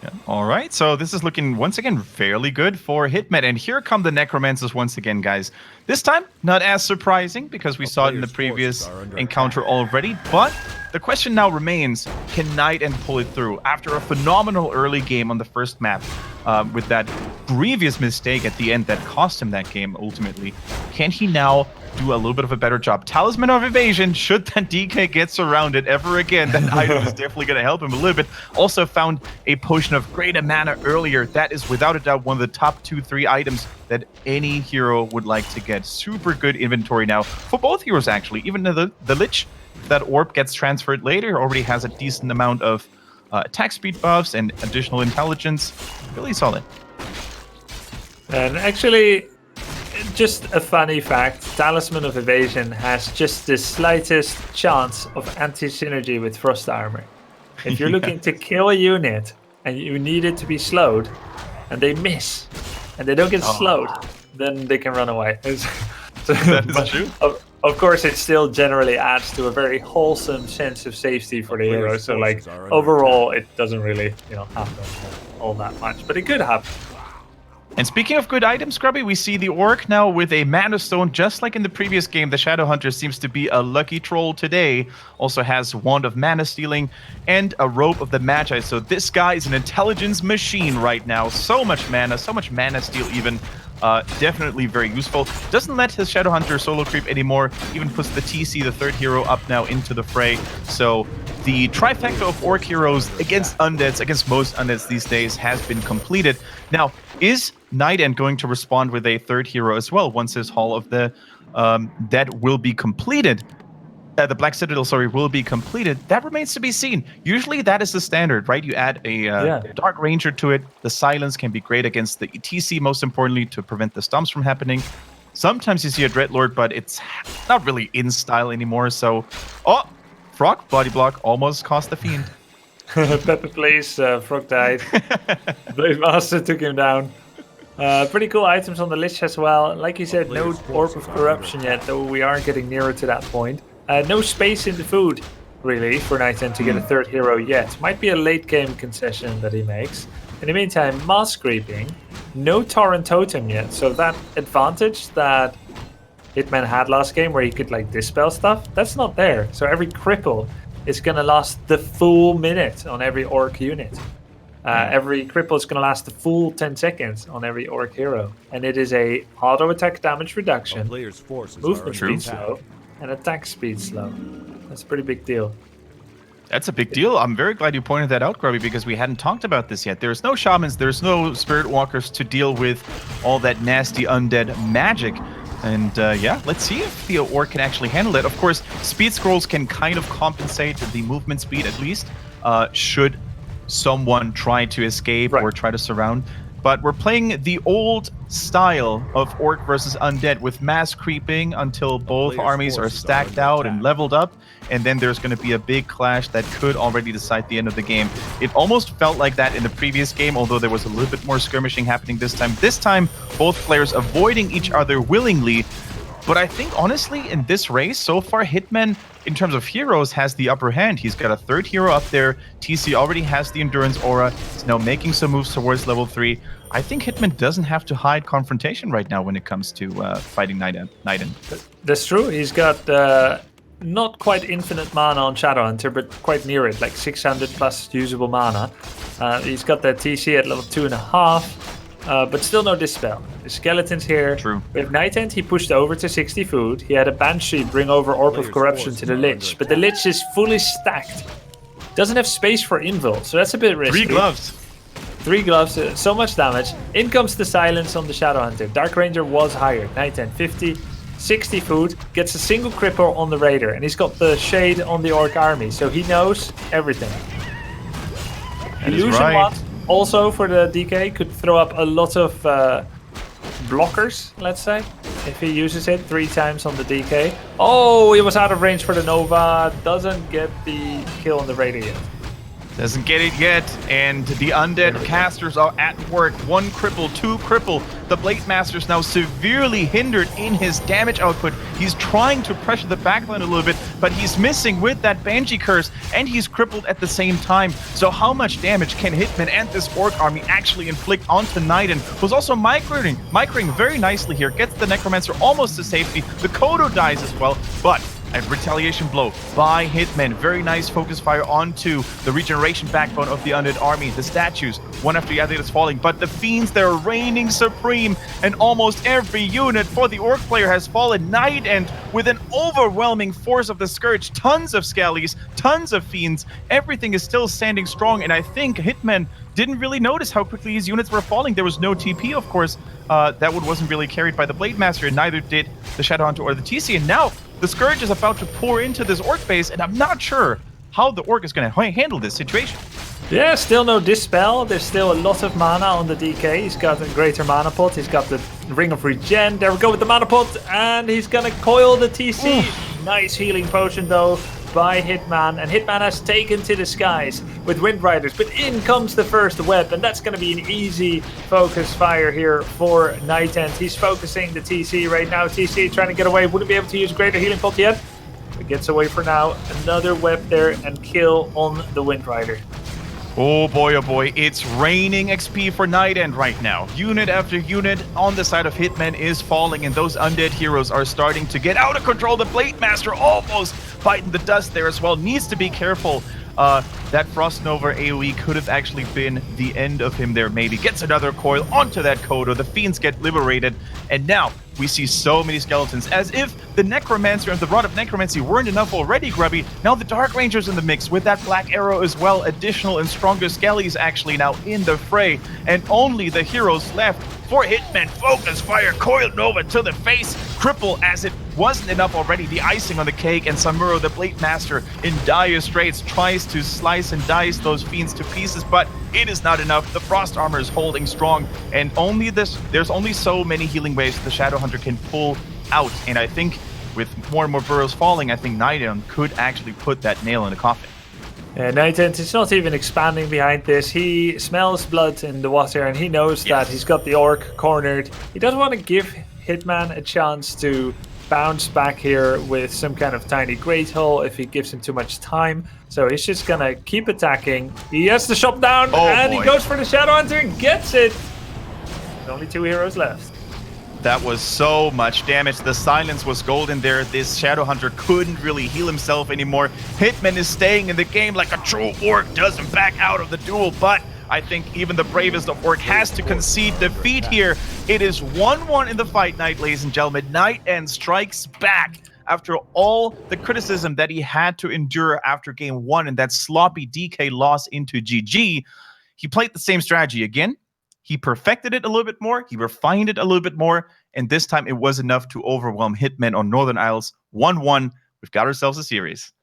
Yeah. All right, so this is looking once again fairly good for Hitman, and here come the Necromancers once again, guys. This time, not as surprising because we saw it in the previous encounter already, but the question now remains, can NightEnD pull it through? After a phenomenal early game on the first map, with that grievous mistake at the end that cost him that game ultimately, can he now do a little bit of a better job? Talisman of Evasion, should that DK get surrounded ever again, that item is definitely going to help him a little bit. Also found a potion of greater mana earlier. That is without a doubt one of the top 2-3 items that any hero would like to get. Super good inventory now for both heroes, actually. Even the Lich, that orb gets transferred later, already has a decent amount of attack speed buffs and additional intelligence. Really solid. And actually, just a funny fact, Talisman of Evasion has just the slightest chance of anti-synergy with Frost Armor. If you're looking to kill a unit and you need it to be slowed, and they miss, and they don't get slowed, then they can run away. That is true. Of course, it still generally adds to a very wholesome sense of safety for the hero. So, like, overall, it doesn't really, happen all that much. But it could happen. And speaking of good items, Grubby, we see the Orc now with a Mana Stone, just like in the previous game. The Shadow Hunter seems to be a lucky troll today. Also has Wand of Mana Stealing and a Robe of the Magi. So this guy is an intelligence machine right now. So much mana steal even. Definitely very useful. Doesn't let his Shadow Hunter solo creep anymore. Even puts the TC, the third hero, up now into the fray. So the trifecta of Orc heroes against Undeads, against most Undeads these days, has been completed. Now, is NightEnD going to respond with a third hero as well once his Hall of the Dead will be completed? The Black Citadel, will be completed. That remains to be seen. Usually that is the standard, right? You add a Dark Ranger to it. The Cylance can be great against the ETC, most importantly, to prevent the stomps from happening. Sometimes you see a Dreadlord, but it's not really in style anymore. So, Frog, body block, almost cost the Fiend. Pepper, please. Frog died. Blade Master took him down. Pretty cool items on the Lich as well. Like you said, no Orb of Corruption yet, though we are getting nearer to that point. No space in the food, really, for NightEnD to get a third hero yet. Might be a late game concession that he makes. In the meantime, Mass Creeping. No Torrent Totem yet, so that advantage that Hitman had last game where he could like dispel stuff. That's not there. So every cripple is gonna last the full minute on every orc unit. Every cripple is gonna last the full 10 seconds on every orc hero, and it is a auto attack damage reduction, movement speed slow, and attack speed slow. That's a pretty big deal. That's a big deal. I'm very glad you pointed that out, Grubby, because we hadn't talked about this yet. There's no shamans, there's no spirit walkers to deal with all that nasty undead magic. And yeah, let's see if the orc can actually handle it. Of course, speed scrolls can kind of compensate the movement speed at least, should someone try to escape or try to surround. But we're playing the old style of orc versus undead with mass creeping until both armies are stacked out and leveled up, and then there's going to be a big clash that could already decide the end of the game. It almost felt like that in the previous game, although there was a little bit more skirmishing happening this time. This time, both players avoiding each other willingly. But I think, honestly, in this race, so far, Hitman, in terms of heroes, has the upper hand. He's got a third hero up there. TC already has the Endurance Aura. He's now making some moves towards level 3. I think Hitman doesn't have to hide confrontation right now when it comes to fighting NightEnD. That's true. He's got not quite infinite mana on Shadowhunter, but quite near it, like 600 plus usable mana. He's got that TC at level 2.5. But still no Dispel. The Skeleton's here. True. With NightEnD, he pushed over to 60 food. He had a Banshee bring over Orb of Corruption to the Lich, but the Lich is fully stacked. Doesn't have space for invul, so that's a bit risky. 3 gloves. 3 gloves, so much damage. In comes the Cylance on the Shadowhunter. Dark Ranger was hired. NightEnD 50, 60 food, gets a single cripple on the Raider, and he's got the Shade on the Orc army, so he knows everything. Illusion Watt, also for the DK, could throw up a lot of blockers, let's say, if he uses it 3 times on the DK. Oh, he was out of range for the Nova. Doesn't get the kill on the Raider yet. Doesn't get it yet, and the undead casters are at work. 1 cripple, 2 cripple. The Blade Master's now severely hindered in his damage output. He's trying to pressure the backline a little bit, but he's missing with that Banshee Curse, and he's crippled at the same time. So how much damage can Hitman and this Orc army actually inflict onto NightEnD, who's also microing very nicely here, gets the Necromancer almost to safety. The Kodo dies as well, but a retaliation blow by Hitman. Very nice focus fire onto the regeneration backbone of the undead army. The statues, one after the other, is falling, but the fiends, they're reigning supreme, and almost every unit for the orc player has fallen. NightEnD with an overwhelming force of the Scourge, tons of Scallies, tons of fiends. Everything is still standing strong, and I think Hitman didn't really notice how quickly his units were falling. There was no TP, of course. That one wasn't really carried by the Blade Master, and neither did the Shadowhunter or the TC. And now the Scourge is about to pour into this Orc base, and I'm not sure how the Orc is going to handle this situation. Yeah, still no Dispel. There's still a lot of mana on the DK. He's got a greater mana pot. He's got the Ring of Regen. There we go with the mana pot, and he's going to coil the TC. Nice healing potion, though, by Hitman, and Hitman has taken to the skies with Wind Riders, but in comes the first web, and that's going to be an easy focus fire here for NightEnD. He's focusing the TC right now. TC trying to get away, wouldn't be able to use greater healing pot yet, but gets away for now. Another web there and kill on the Wind Rider. Oh boy, it's raining XP for NightEnD right now. Unit after unit on the side of Hitman is falling, and those undead heroes are starting to get out of control. The Blade Master almost fighting the dust there as well. Needs to be careful. That Frost Nova AoE could have actually been the end of him there, maybe. Gets another coil onto that Kodo. The fiends get liberated, and now we see so many skeletons, as if the Necromancer and the Rod of Necromancy weren't enough already, Grubby. Now the Dark Ranger's in the mix with that Black Arrow as well. Additional and stronger Skellies actually now in the fray, and only the heroes left for Hitman. Focus fire, Coil Nova to the face, cripple as it wasn't enough already. The icing on the cake, and Samuro, the Blade Master, in dire straits, tries to slice and dice those fiends to pieces, but it is not enough. The Frost Armor is holding strong, and there's only so many healing waves the Shadowhunter can pull out, and I think with more and more burrows falling, I think NightEnD could actually put that nail in the coffin. Yeah, NightEnD is not even expanding behind this. He smells blood in the water, and he knows that he's got the Orc cornered. He doesn't want to give Hitman a chance to bounce back here with some kind of tiny Great Hole if he gives him too much time. So he's just going to keep attacking. He has the shop down, and he goes for the Shadowhunter and gets it. There's only 2 heroes left. That was so much damage. The Cylance was golden there. This Shadow Hunter couldn't really heal himself anymore. Hitman is staying in the game like a true orc, doesn't back out of the duel, but I think even the bravest of orc has to concede defeat here. It is 1-1 in the fight night, ladies and gentlemen. NightEnD strikes back after all the criticism that he had to endure after game 1 and that sloppy DK loss into GG. He played the same strategy again. He perfected it a little bit more. He refined it a little bit more. And this time it was enough to overwhelm Hitman on Northern Isles. 1-1. We've got ourselves a series.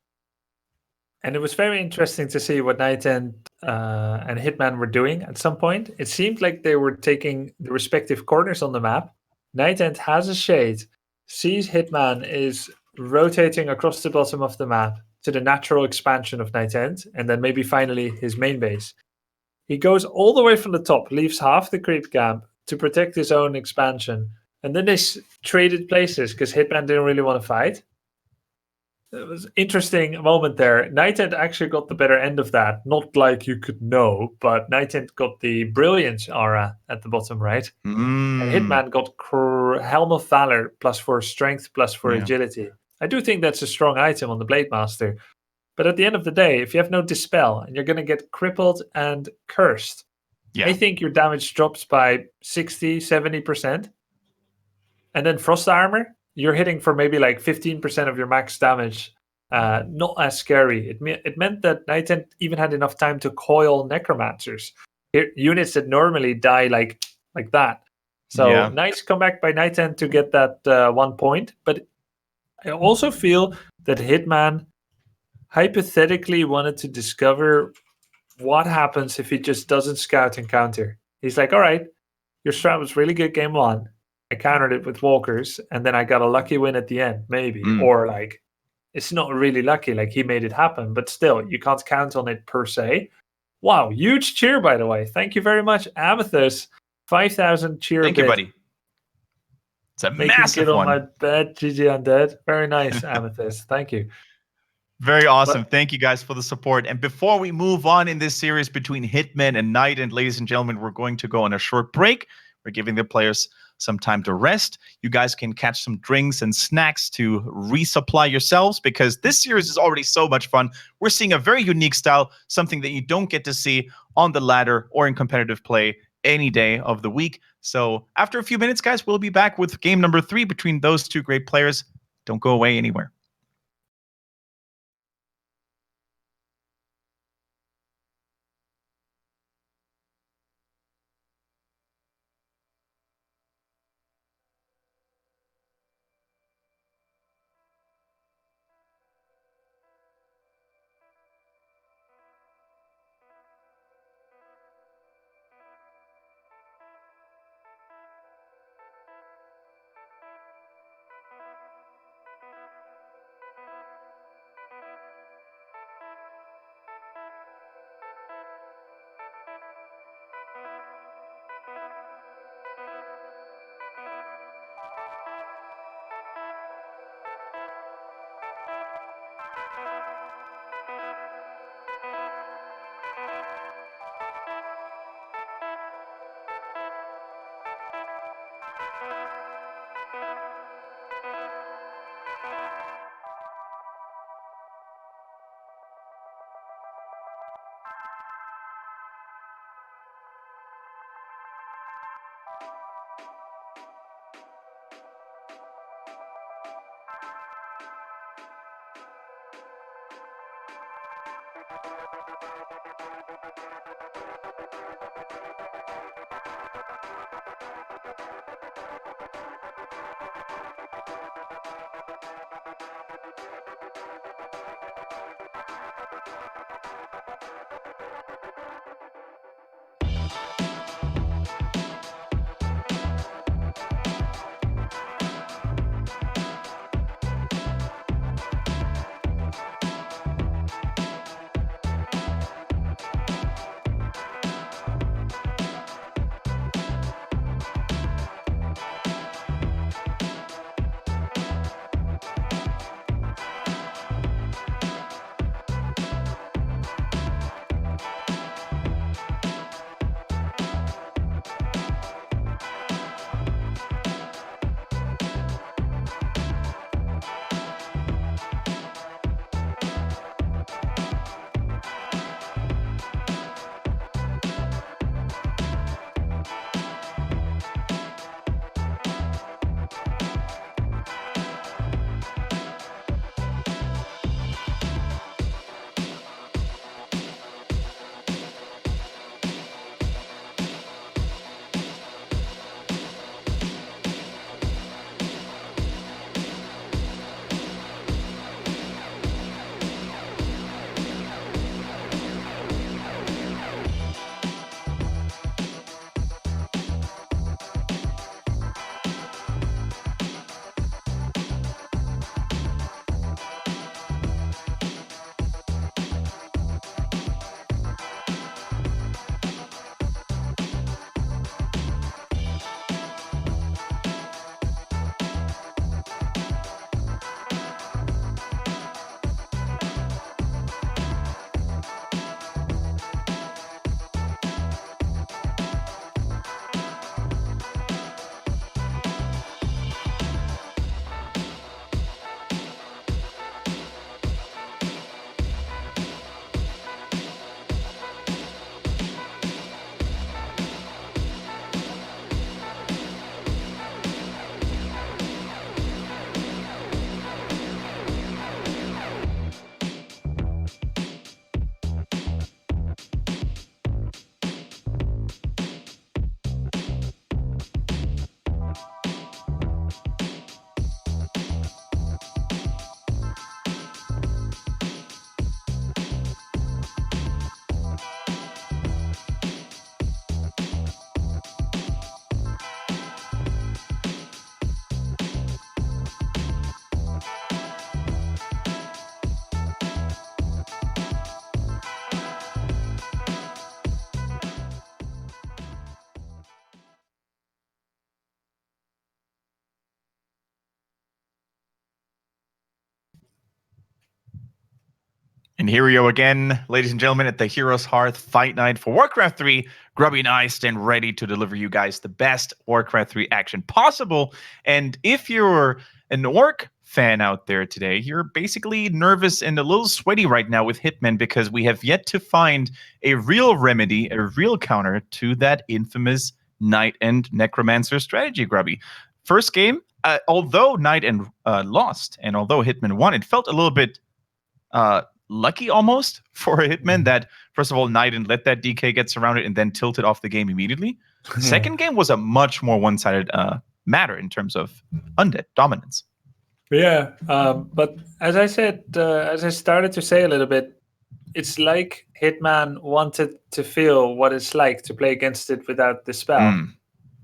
And it was very interesting to see what NightEnD and Hitman were doing at some point. It seemed like they were taking the respective corners on the map. NightEnD has a shade, sees Hitman is rotating across the bottom of the map to the natural expansion of NightEnD, and then maybe finally his main base. He goes all the way from the top, leaves half the creep camp to protect his own expansion. And then they traded places because Hitman didn't really want to fight. It was an interesting moment there. NightEnD actually got the better end of that. Not like you could know, but NightEnD got the Brilliance aura at the bottom right. And Hitman got Helm of Valor +4 strength, +4 agility. I do think that's a strong item on the Blade Master. But at the end of the day, if you have no Dispel and you're going to get crippled and cursed, I think your damage drops by 60, 70%. And then Frost Armor, you're hitting for maybe like 15% of your max damage. Not as scary. It meant that NightEnD even had enough time to coil Necromancers. Units that normally die like that. So nice comeback by NightEnD to get that 1 point. But I also feel that Hitman hypothetically wanted to discover what happens if he just doesn't scout and counter. He's like, all right, your strat was really good game 1. I countered it with walkers, and then I got a lucky win at the end, maybe. Or like, it's not really lucky, like he made it happen, but still, you can't count on it per se. Wow, huge cheer, by the way. Thank you very much, Amethyst. 5,000 cheer. Thank you, buddy. It's a massive one. On my bed, GG Undead. Very nice, Amethyst. Thank you. Very awesome. Thank you guys for the support. And before we move on in this series between Hitman and NightEnD, ladies and gentlemen, we're going to go on a short break. We're giving the players some time to rest. You guys can catch some drinks and snacks to resupply yourselves because this series is already so much fun. We're seeing a very unique style, something that you don't get to see on the ladder or in competitive play any day of the week. So after a few minutes, guys, we'll be back with game number 3 between those two great players. Don't go away anywhere. And here we go again, ladies and gentlemen, at the Heroes Hearth Fight Night for Warcraft 3. Grubby and I stand ready to deliver you guys the best Warcraft 3 action possible. And if you're an orc fan out there today, you're basically nervous and a little sweaty right now with Hitman because we have yet to find a real remedy, a real counter to that infamous NightEnD Necromancer strategy, Grubby. First game, although NightEnD lost and although Hitman won, it felt a little bit lucky almost for a Hitman that, first of all, NightEnD let that DK get surrounded and then tilted off the game immediately. Second game was a much more one-sided matter in terms of Undead dominance. Yeah, but as I said, as I started to say a little bit, it's like Hitman wanted to feel what it's like to play against it without the spell.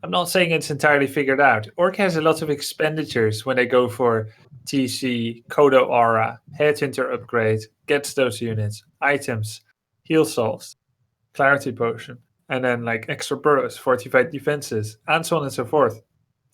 I'm not saying it's entirely figured out. Orc has a lot of expenditures when they go for TC, Kodo Aura, Headhunter upgrade, gets those units, items, heal salves, clarity potion, and then like extra burrows, fortified defenses, and so on and so forth.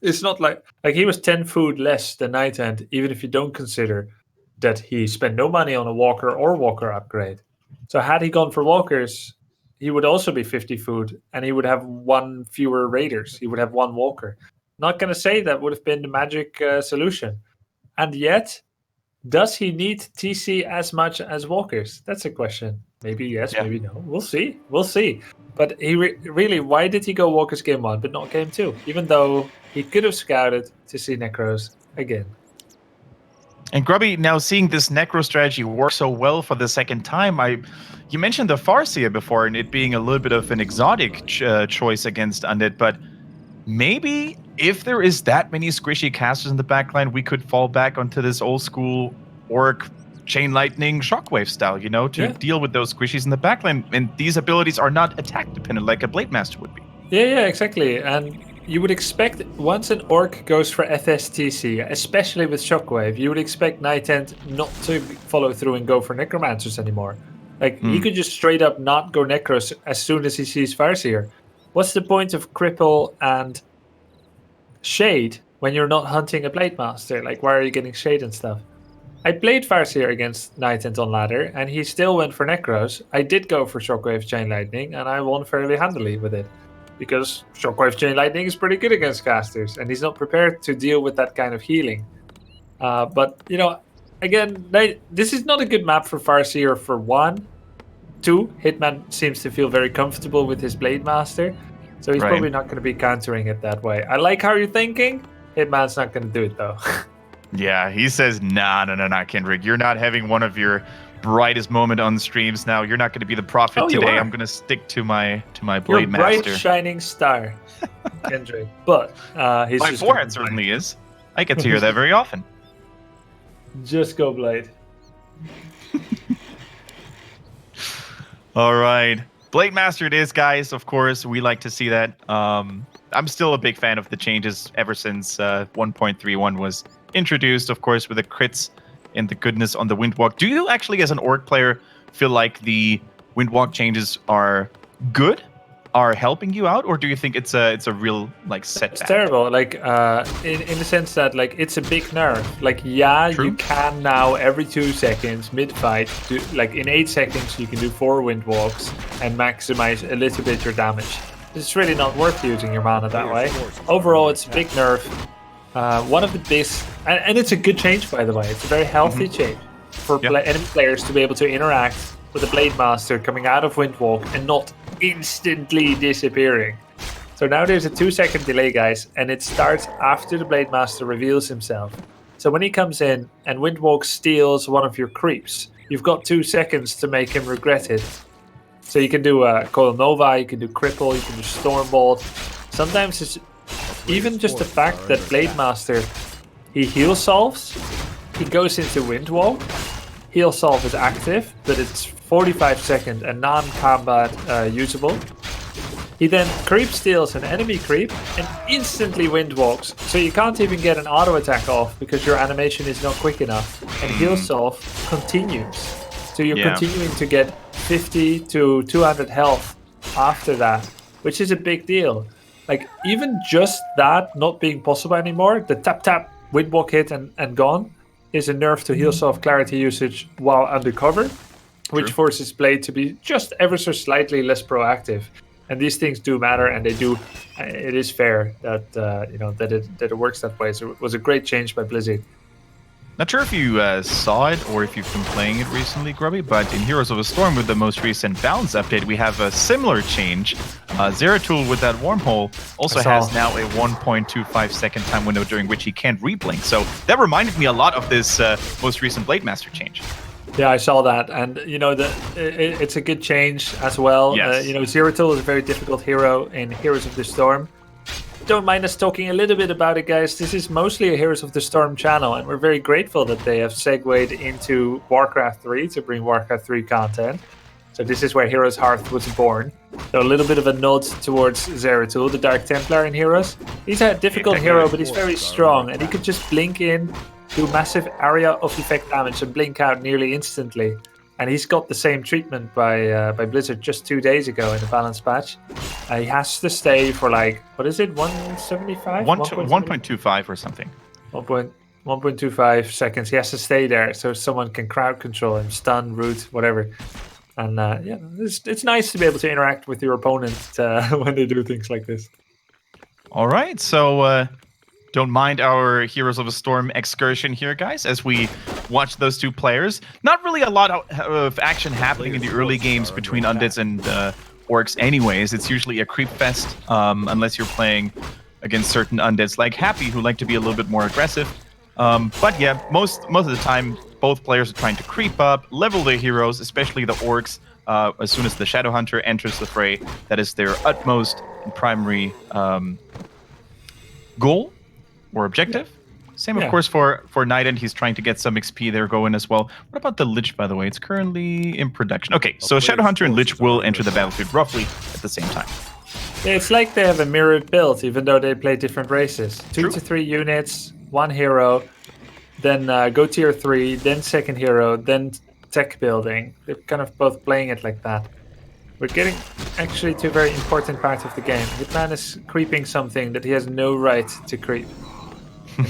It's not like he was 10 food less than NightEnD, even if you don't consider that he spent no money on a Walker or Walker upgrade. So had he gone for Walkers, he would also be 50 food, and he would have one fewer Raiders. He would have one Walker. Not going to say that would have been the magic solution. And yet, does he need TC as much as Walkers? That's a question. Maybe yes, maybe no. We'll see. We'll see. But he really, why did he go Walkers game 1 but not game 2? Even though he could have scouted to see Necros again. And Grubby, now seeing this Necro strategy work so well for the second time, you mentioned the Farseer before and it being a little bit of an exotic choice against Undead, but maybe if there is that many squishy casters in the backline, we could fall back onto this old school Orc Chain Lightning Shockwave style, to deal with those squishies in the backline. And these abilities are not attack dependent like a Blade Master would be. Yeah, exactly. And you would expect once an Orc goes for FSTC, especially with Shockwave, you would expect NightEnD not to follow through and go for Necromancers anymore. He could just straight up not go Necros as soon as he sees Farseer. What's the point of Cripple and Shade when you're not hunting a Blade Master? Why are you getting Shade and stuff? I played Farseer against NightEnD on ladder, and he still went for Necros. I did go for Shockwave Chain Lightning, and I won fairly handily with it. Because Shockwave Chain Lightning is pretty good against casters, and he's not prepared to deal with that kind of healing. But, again, this is not a good map for Farseer for 1. 2, Hitman seems to feel very comfortable with his Blade Master, so he's probably not going to be countering it that way. I like how you're thinking. Hitman's not going to do it, though. Yeah, he says, nah, Kendric. You're not having one of your brightest moment on streams now. You're not going to be the prophet today. I'm going to stick to my Blade Master. Bright shining star, Kendrick. But he's my forehead certainly is. I get to hear that very often. Just go Blade. All right. Blade Master it is, guys. Of course, we like to see that. I'm still a big fan of the changes ever since 1.31 was introduced, of course, with the crits and the goodness on the Windwalk. Do you actually, as an Orc player, feel like the Windwalk changes are good, are helping you out, or do you think it's a real setback? It's terrible. In the sense that it's a big nerf. True. You can now every 2 seconds mid-fight do in 8 seconds you can do 4 Windwalks and maximize a little bit your damage. It's really not worth using your mana that way. Overall, it's a big nerf. One of the best, and it's a good change, by the way. It's a very healthy change for enemy players to be able to interact with the Blade Master coming out of Windwalk and not instantly disappearing. So now there's a 2-second delay, guys, and it starts after the Blade Master reveals himself. So when he comes in and Windwalk steals one of your creeps, you've got 2 seconds to make him regret it. So you can do Coil Nova, you can do Cripple, you can do Stormbolt. Sometimes it's even just the fact that Blade Master, he heal solves, he goes into Windwalk, heal solve is active, but it's 45 second and non-combat usable. He then creep steals an enemy creep and instantly Windwalks, so you can't even get an auto attack off because your animation is not quick enough. And heal solve continues, so you're continuing to get 50 to 200 health after that, which is a big deal. Even just that not being possible anymore, the tap Windwalk hit and gone, is a nerf to heal solve clarity usage while undercover. which forces play to be just ever so slightly less proactive. And these things do matter, and they do. It is fair that that it works that way. So it was a great change by Blizzard. Not sure if you saw it or if you've been playing it recently, Grubby, but in Heroes of the Storm with the most recent balance update, we have a similar change. Zeratul with that wormhole also has now a 1.25 second time window during which he can't reblink. So that reminded me a lot of this most recent Blade Master change. Yeah, I saw that, and it's a good change as well. Yes. Zeratul is a very difficult hero in Heroes of the Storm. Don't mind us talking a little bit about it, guys. This is mostly a Heroes of the Storm channel, and we're very grateful that they have segued into Warcraft 3 to bring Warcraft 3 content. So this is where HeroesHearth was born. So a little bit of a nod towards Zeratul, the Dark Templar in Heroes. He's a difficult hero, but he's very strong, and he could just blink in, do massive area of effect damage, and blink out nearly instantly. And he's got the same treatment by Blizzard just 2 days ago in the balance patch. He has to stay for 175? 1.25 or something. 1.25 seconds. He has to stay there so someone can crowd control him, stun, root, whatever. And it's nice to be able to interact with your opponent when they do things like this. All right, so don't mind our Heroes of a Storm excursion here, guys, as we watch those two players. Not really a lot of action happening in the early games between Undeads and Orcs anyways. It's usually a creep fest, unless you're playing against certain Undeads like Happy, who like to be a little bit more aggressive. But yeah, most of the time, both players are trying to creep up, level their heroes, especially the Orcs. As soon as the Shadowhunter enters the fray, that is their utmost and primary goal or objective. Same, of course, for NightEnD. He's trying to get some XP there going as well. What about the Lich, by the way? It's currently in production. Okay, so Shadowhunter and Lich will enter the battlefield roughly at the same time. Yeah, it's like they have a mirrored build, even though they play different races. 2 to 3 units, 1 hero, then go tier 3, then second hero, then tech building. They're kind of both playing it like that. We're getting actually to a very important part of the game. Hitman is creeping something that he has no right to creep.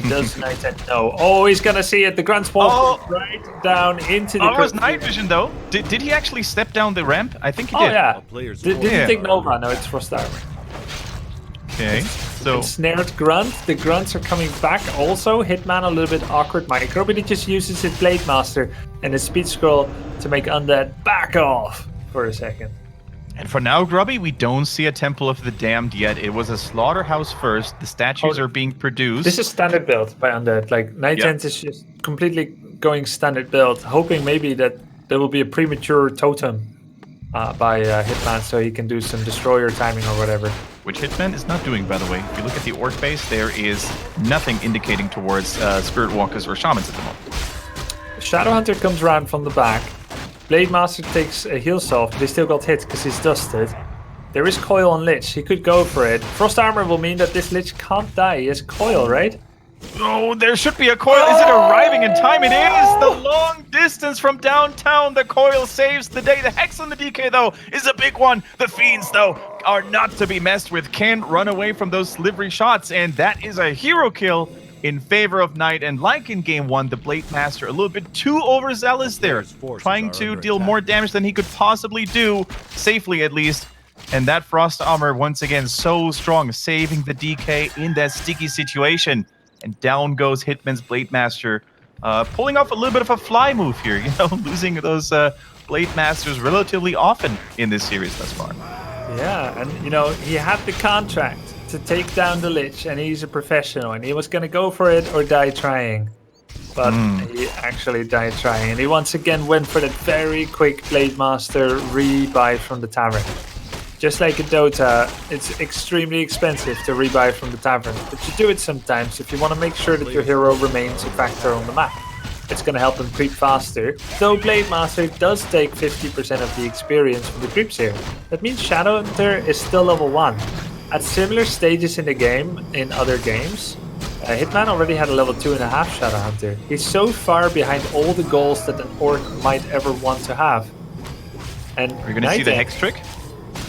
Does NightEnD know? Oh, he's gonna see it. The Grunt's walked right down into the. Oh, it was night vision though. Did he actually step down the ramp? I think he did. Oh yeah. Didn't take Nova. No, it's Frost Armor. Okay. So ensnared Grunt. The Grunts are coming back. Also, Hitman a little bit awkward micro, but he just uses his Blade Master and his speed scroll to make Undead back off for a second. And for now, Grubby, we don't see a Temple of the Damned yet. It was a slaughterhouse first. The statues are being produced. This is standard build by Undead. Like, NightEnD is just completely going standard build, hoping maybe that there will be a premature totem by Hitman so he can do some destroyer timing or whatever. Which Hitman is not doing, by the way. If you look at the Orc base, there is nothing indicating towards Spirit Walkers or Shamans at the moment. Shadowhunter comes around from the back. Blade Master takes a heal solve, but he still got hit because he's dusted. There is coil on Lich. He could go for it. Frost Armor will mean that this Lich can't die. He has coil, right? Oh, there should be a coil. Is it arriving in time? It is! The long distance from downtown. The coil saves the day. The Hex on the DK, though, is a big one. The Fiends, though, are not to be messed with. Can run away from those slivery shots, and that is a hero kill in favor of NightEnD. Like in Game 1, the Blade Master a little bit too overzealous there, trying to deal more damage than he could possibly do, safely at least. And that Frost Armor, once again, so strong, saving the DK in that sticky situation. And down goes Hitman's Blade Master, pulling off a little bit of a fly move here, losing those Blade Masters relatively often in this series thus far. Yeah, and he had the contract to take down the Lich, and he's a professional, and he was going to go for it or die trying. But he actually died trying, and he once again went for that very quick Blade Master rebuy from the tavern. Just like in Dota, it's extremely expensive to rebuy from the tavern, but you do it sometimes if you want to make sure that your hero remains a factor on the map. It's going to help him creep faster, though Blade Master does take 50% of the experience from the creeps here. That means Shadowhunter is still level 1. At similar stages in the game, in other games, Hitman already had a level 2.5 Shadowhunter. He's so far behind all the goals that an Orc might ever want to have. And are you going to see the Hex trick?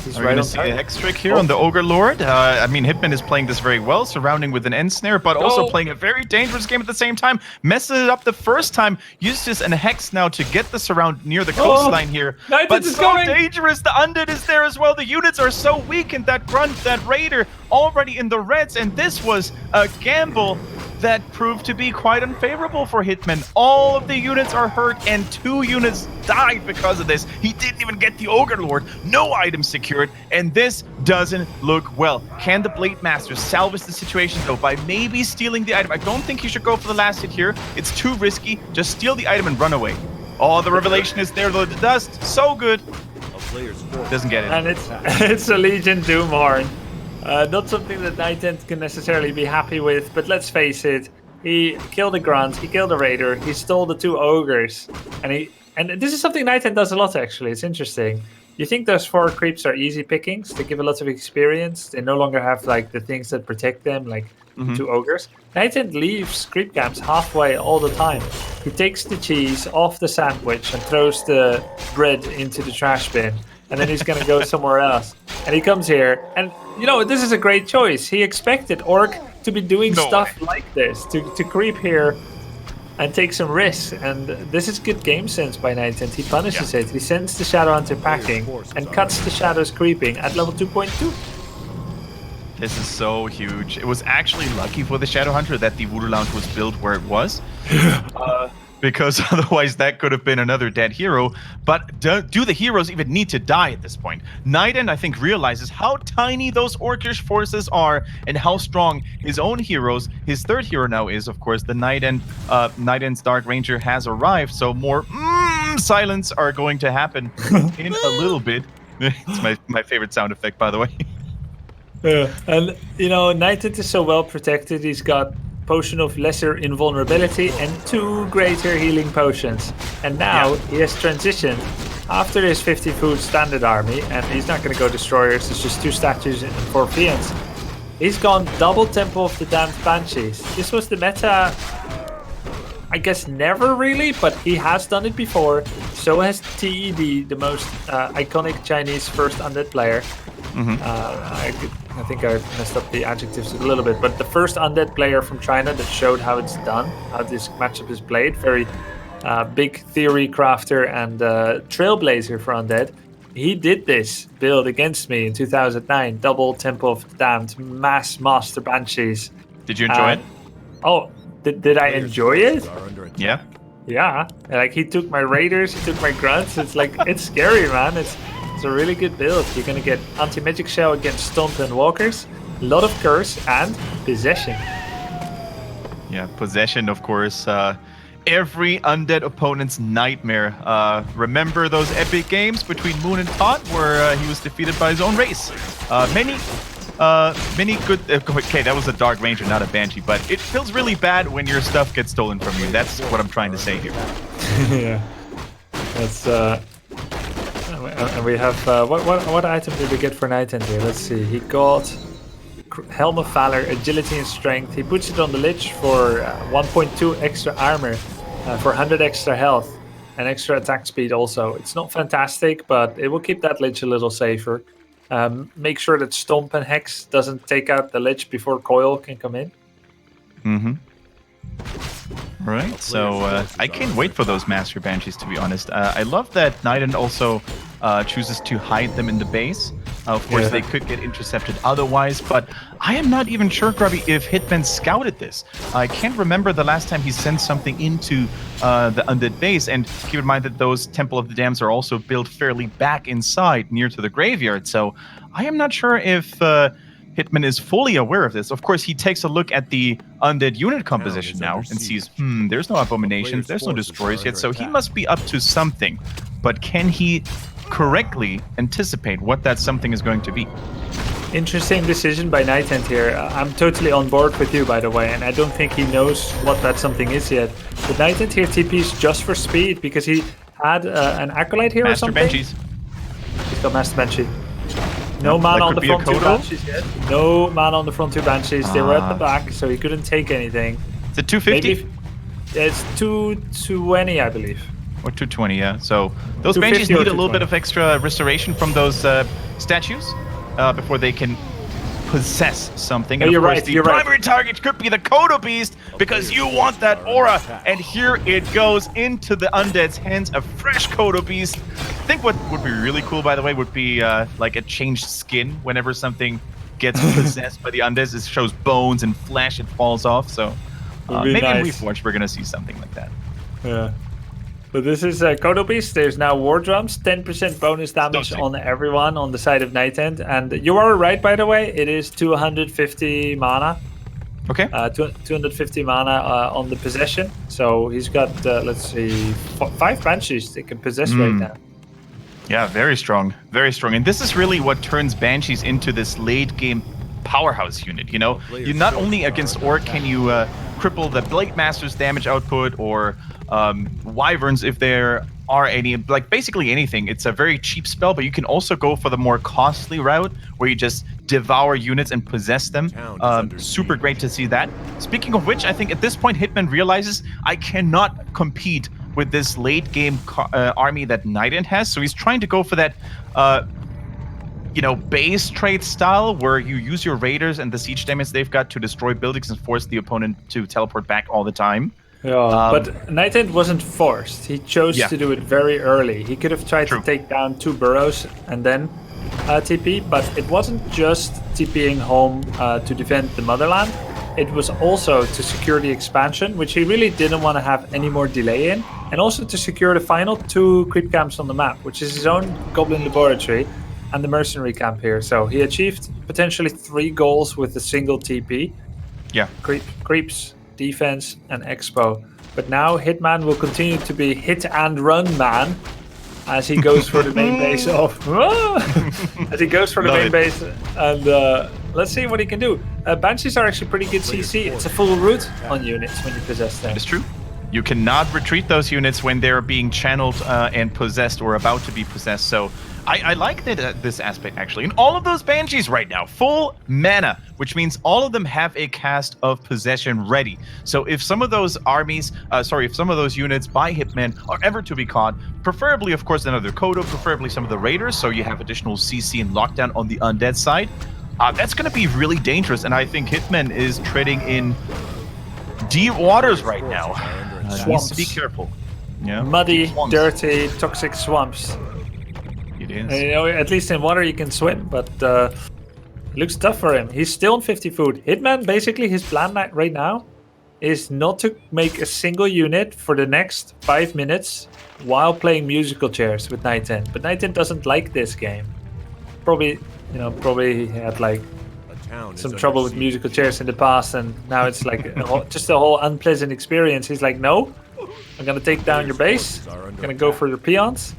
He's Are we right going on to see a target. Hex trick here on the Ogre Lord? I mean, Hitman is playing this very well, surrounding with an end snare, but also playing a very dangerous game at the same time. Messes it up the first time, uses an Hex now to get the surround near the coastline here. NightEnD But is so coming. dangerous, the Undead is there as well. The units are so weak, and that Grunt, that Raider, already in the reds, and this was a gamble that proved to be quite unfavorable for Hitman. All of the units are hurt, and 2 units died because of this. He didn't even get the Ogre Lord, no items secured, and this doesn't look well. Can the Blade Master salvage the situation, though, by maybe stealing the item? I don't think he should go for the last hit here. It's too risky. Just steal the item and run away. Oh, the revelation is there, though. The dust, so good. Doesn't get it. And it's a Legion Doomhorn. Not something that NightEnD can necessarily be happy with, but let's face it, he killed a Grunt, he killed a Raider, he stole the 2 Ogres, and this is something NightEnD does a lot actually. It's interesting. You think those 4 creeps are easy pickings? They give a lot of experience. They no longer have like the things that protect them, like 2 Ogres. NightEnD leaves creep camps halfway all the time. He takes the cheese off the sandwich and throws the bread into the trash bin. And then he's going to go somewhere else. And he comes here. And, you know, this is a great choice. He expected Orc to be doing stuff like this, to creep here and take some risks. And this is good game sense by NightEnD. He punishes it. He sends the Shadowhunter packing and cuts the shadows creeping at level 2.2. This is so huge. It was actually lucky for the Shadowhunter that the Voodoo Lounge was built where it was. Because otherwise that could have been another dead hero. But do the heroes even need to die at this point? NightEnD, I think, realizes how tiny those Orcish forces are and how strong his own heroes, his 3rd hero now is, of course, the NightEnd's Dark Ranger has arrived. So more Cylance are going to happen in a little bit. It's my favorite sound effect, by the way. Yeah, and, you know, NightEnD is so well protected. He's got Potion of Lesser Invulnerability and 2 greater healing potions. And now he has transitioned after his 50 food standard army, and he's not going to go destroyers, it's just 2 statues and 4 fiends. He's gone double Temple of the Damned Banshees. This was the meta, I guess never really, but he has done it before. So has TED, the most iconic Chinese first Undead player. I think I messed up the adjectives a little bit, but the first Undead player from China that showed how it's done, how this matchup is played. Very big theory crafter and trailblazer for Undead. He did this build against me in 2009. Double Temple of the Damned, mass Master Banshees. Did you enjoy it? Oh, did I enjoy it? Yeah. Yeah. Like, he took my Raiders, he took my Grunts. It's like, it's scary, man. It's a really good build. You're going to get anti-magic shell against Stomp and Walkers, a lot of curse, and possession. Yeah, possession, of course. Every Undead opponent's nightmare. Remember those epic games between Moon and Todd where he was defeated by his own race? Many good... Okay, that was a Dark Ranger, not a Banshee, but it feels really bad when your stuff gets stolen from you. That's what I'm trying to say here. Yeah. That's... And we have what item did we get for NightEnD here? Let's see. He got Helm of Valor, Agility and Strength. He puts it on the Lich for 1.2 extra armor, for 100 extra health, and extra attack speed also. It's not fantastic, but it will keep that Lich a little safer. Make sure that Stomp and Hex doesn't take out the Lich before Coil can come in. Right, so I can't wait for those Master Banshees, to be honest. I love that NightEnD also chooses to hide them in the base. Of course, they could get intercepted otherwise, but I am not even sure, Grubby, if Hitman scouted this. I can't remember the last time he sent something into the Undead base, and keep in mind that those Temple of the Damned are also built fairly back inside, near to the graveyard, so I am not sure if Hitman is fully aware of this. Of course, he takes a look at the Undead unit composition now and sees, there's no Abominations, there's no Destroyers yet, so he must be up to something. But can he correctly anticipate what that something is going to be? Interesting decision by NightEnD here. I'm totally on board with you, by the way, and I don't think he knows what that something is yet. But NightEnD here TP's just for speed, because he had an Acolyte here or something. Master Banshees. He's got Master Banshee. No man on the front 2 Banshees yet. No man on the front 2 Banshees. They were at the back, so he couldn't take anything. Is it 250? Maybe, it's 220, I believe. Or 220, yeah. So those 250 banshees or need a little 220. bit of extra restoration from those statues before they can possess something. No, And of you're course, right, the you're right. primary target could be the Kodo Beast because you want that aura. And here it goes into the Undead's hands, a fresh Kodo Beast. I think what would be really cool, by the way, would be like a changed skin whenever something gets possessed by the Undead. It shows bones and flesh, it falls off. So maybe in nice. Reforged we're going to see something like that. Yeah. But this is Kodo Beast. There's now War Drums, 10% bonus damage on everyone on the side of NightEnd. And you are right, by the way. It is 250 mana. Okay. 250 mana on the possession. So he's got, let's see, 5 Banshees they can possess right now. Yeah, very strong. Very strong. And this is really what turns Banshees into this late game powerhouse unit. You know, you not only against Orc can you cripple the Blade Master's damage output or Wyverns if there are any, like basically anything. It's a very cheap spell, but you can also go for the more costly route where you just devour units and possess them. Super great to see that. Speaking of which, I think at this point Hitman realizes I cannot compete with this late game army that NightEnd has, so he's trying to go for that base trade style where you use your raiders and the siege damage they've got to destroy buildings and force the opponent to teleport back all the time. Yeah, but NightEnd wasn't forced. He chose to do it very early. He could have tried to take down 2 burrows and then TP, but it wasn't just TPing home to defend the motherland. It was also to secure the expansion, which he really didn't want to have any more delay in, and also to secure the final 2 creep camps on the map, which is his own Goblin Laboratory and the mercenary camp here. So he achieved potentially 3 goals with a single TP. Yeah. Creeps, defense, and expo. But now Hitman will continue to be hit and run man as he goes for the main base of... as he goes for the main base. And let's see what he can do. Banshees are actually pretty good CC. It's a full route on units when you possess them. That is true. You cannot retreat those units when they're being channeled and possessed or about to be possessed. So I like that this aspect, actually. And all of those Banshees right now, full mana, which means all of them have a cast of possession ready. So if some of those armies, if some of those units by Hitman are ever to be caught, preferably, of course, another Kodo, preferably some of the Raiders, so you have additional CC and lockdown on the Undead side, that's going to be really dangerous. And I think Hitman is treading in deep waters right now. Needs to be careful. Yeah. Muddy, dirty, toxic swamps. It is. At least in water you can swim, but it looks tough for him. He's still on 50 food. Hitman, basically his plan right now is not to make a single unit for the next 5 minutes while playing musical chairs with NightEnd. But NightEnd doesn't like this game. Probably he had like some trouble with musical chairs in the past, and now it's like just a whole unpleasant experience. He's like, no, I'm gonna take down your base. I'm gonna go for your peons.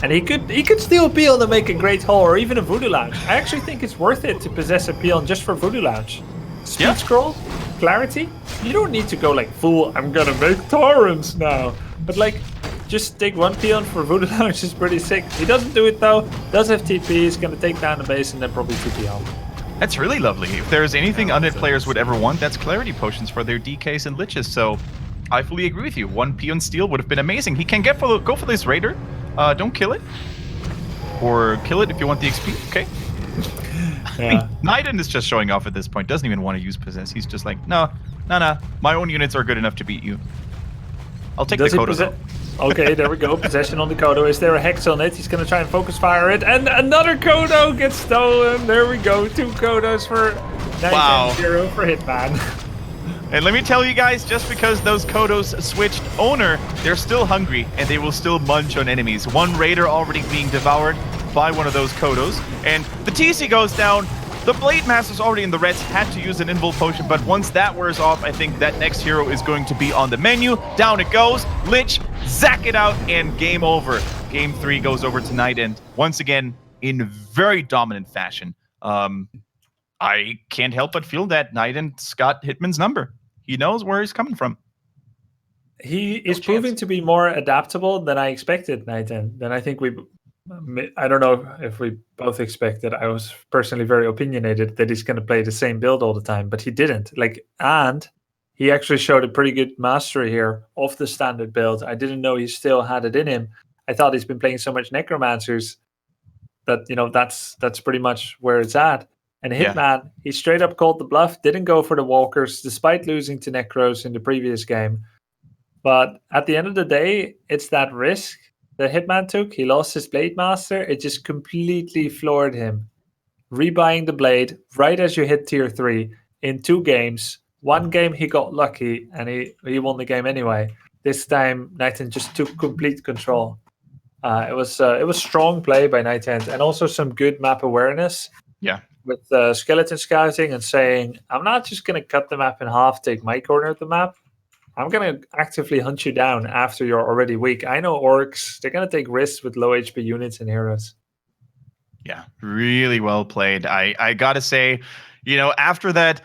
And he could steal a peon and make a great hole or even a voodoo lounge. I actually think it's worth it to possess a peon just for voodoo lounge. Speed scroll, clarity. You don't need to go like full, I'm gonna make torrents now. But like, just take 1 peon for voodoo lounge is pretty sick. He doesn't do it though. Does have TP. He's gonna take down the base and then probably TP home. That's really lovely. If there's anything Undead players would ever want, that's clarity potions for their DKs and liches. So I fully agree with you. 1 peon steal would have been amazing. He can go for this raider. Don't kill it. Or kill it if you want the XP. Okay. Yeah. NightEnd is just showing off at this point. Doesn't even want to use possess. He's just like, no. My own units are good enough to beat you. I'll take the Kodo. Okay, there we go. Possession on the Kodo. Is there a hex on it? He's going to try and focus fire it. And another Kodo gets stolen. There we go. 2 Kodos for 9-0 for Hitman. And let me tell you guys, just because those Kodos switched owner, they're still hungry and they will still munch on enemies. 1 Raider already being devoured by one of those Kodos. And the TC goes down. The Blade Master's already in the reds, had to use an invul potion, but once that wears off, I think that next hero is going to be on the menu. Down it goes. Lich, zack it out, and game over. Game 3 goes over to NightEnd. Once again, in very dominant fashion. I can't help but feel that NightEnd's got Hitman's number. He knows where he's coming from. He is proving to be more adaptable than I expected, NightEnd. Than I think I don't know if we both expected. I was personally very opinionated that he's going to play the same build all the time, but he didn't. And he actually showed a pretty good mastery here of the standard build. I didn't know he still had it in him. I thought he's been playing so much Necromancers that, that's pretty much where it's at. And Hitman, he straight up called the bluff, didn't go for the Walkers, despite losing to Necros in the previous game. But at the end of the day, it's that risk that Hitman took. He lost his Blade Master. It just completely floored him. Rebuying the Blade right as you hit tier 3 in 2 games. One game he got lucky and he won the game anyway. This time, NightEnD just took complete control. It was strong play by NightEnD and also some good map awareness. Yeah. With skeleton scouting and saying, I'm not just going to cut the map in half, take my corner of the map. I'm going to actively hunt you down after you're already weak. I know orcs, they're going to take risks with low HP units and heroes. Yeah, really well played. I got to say, after that,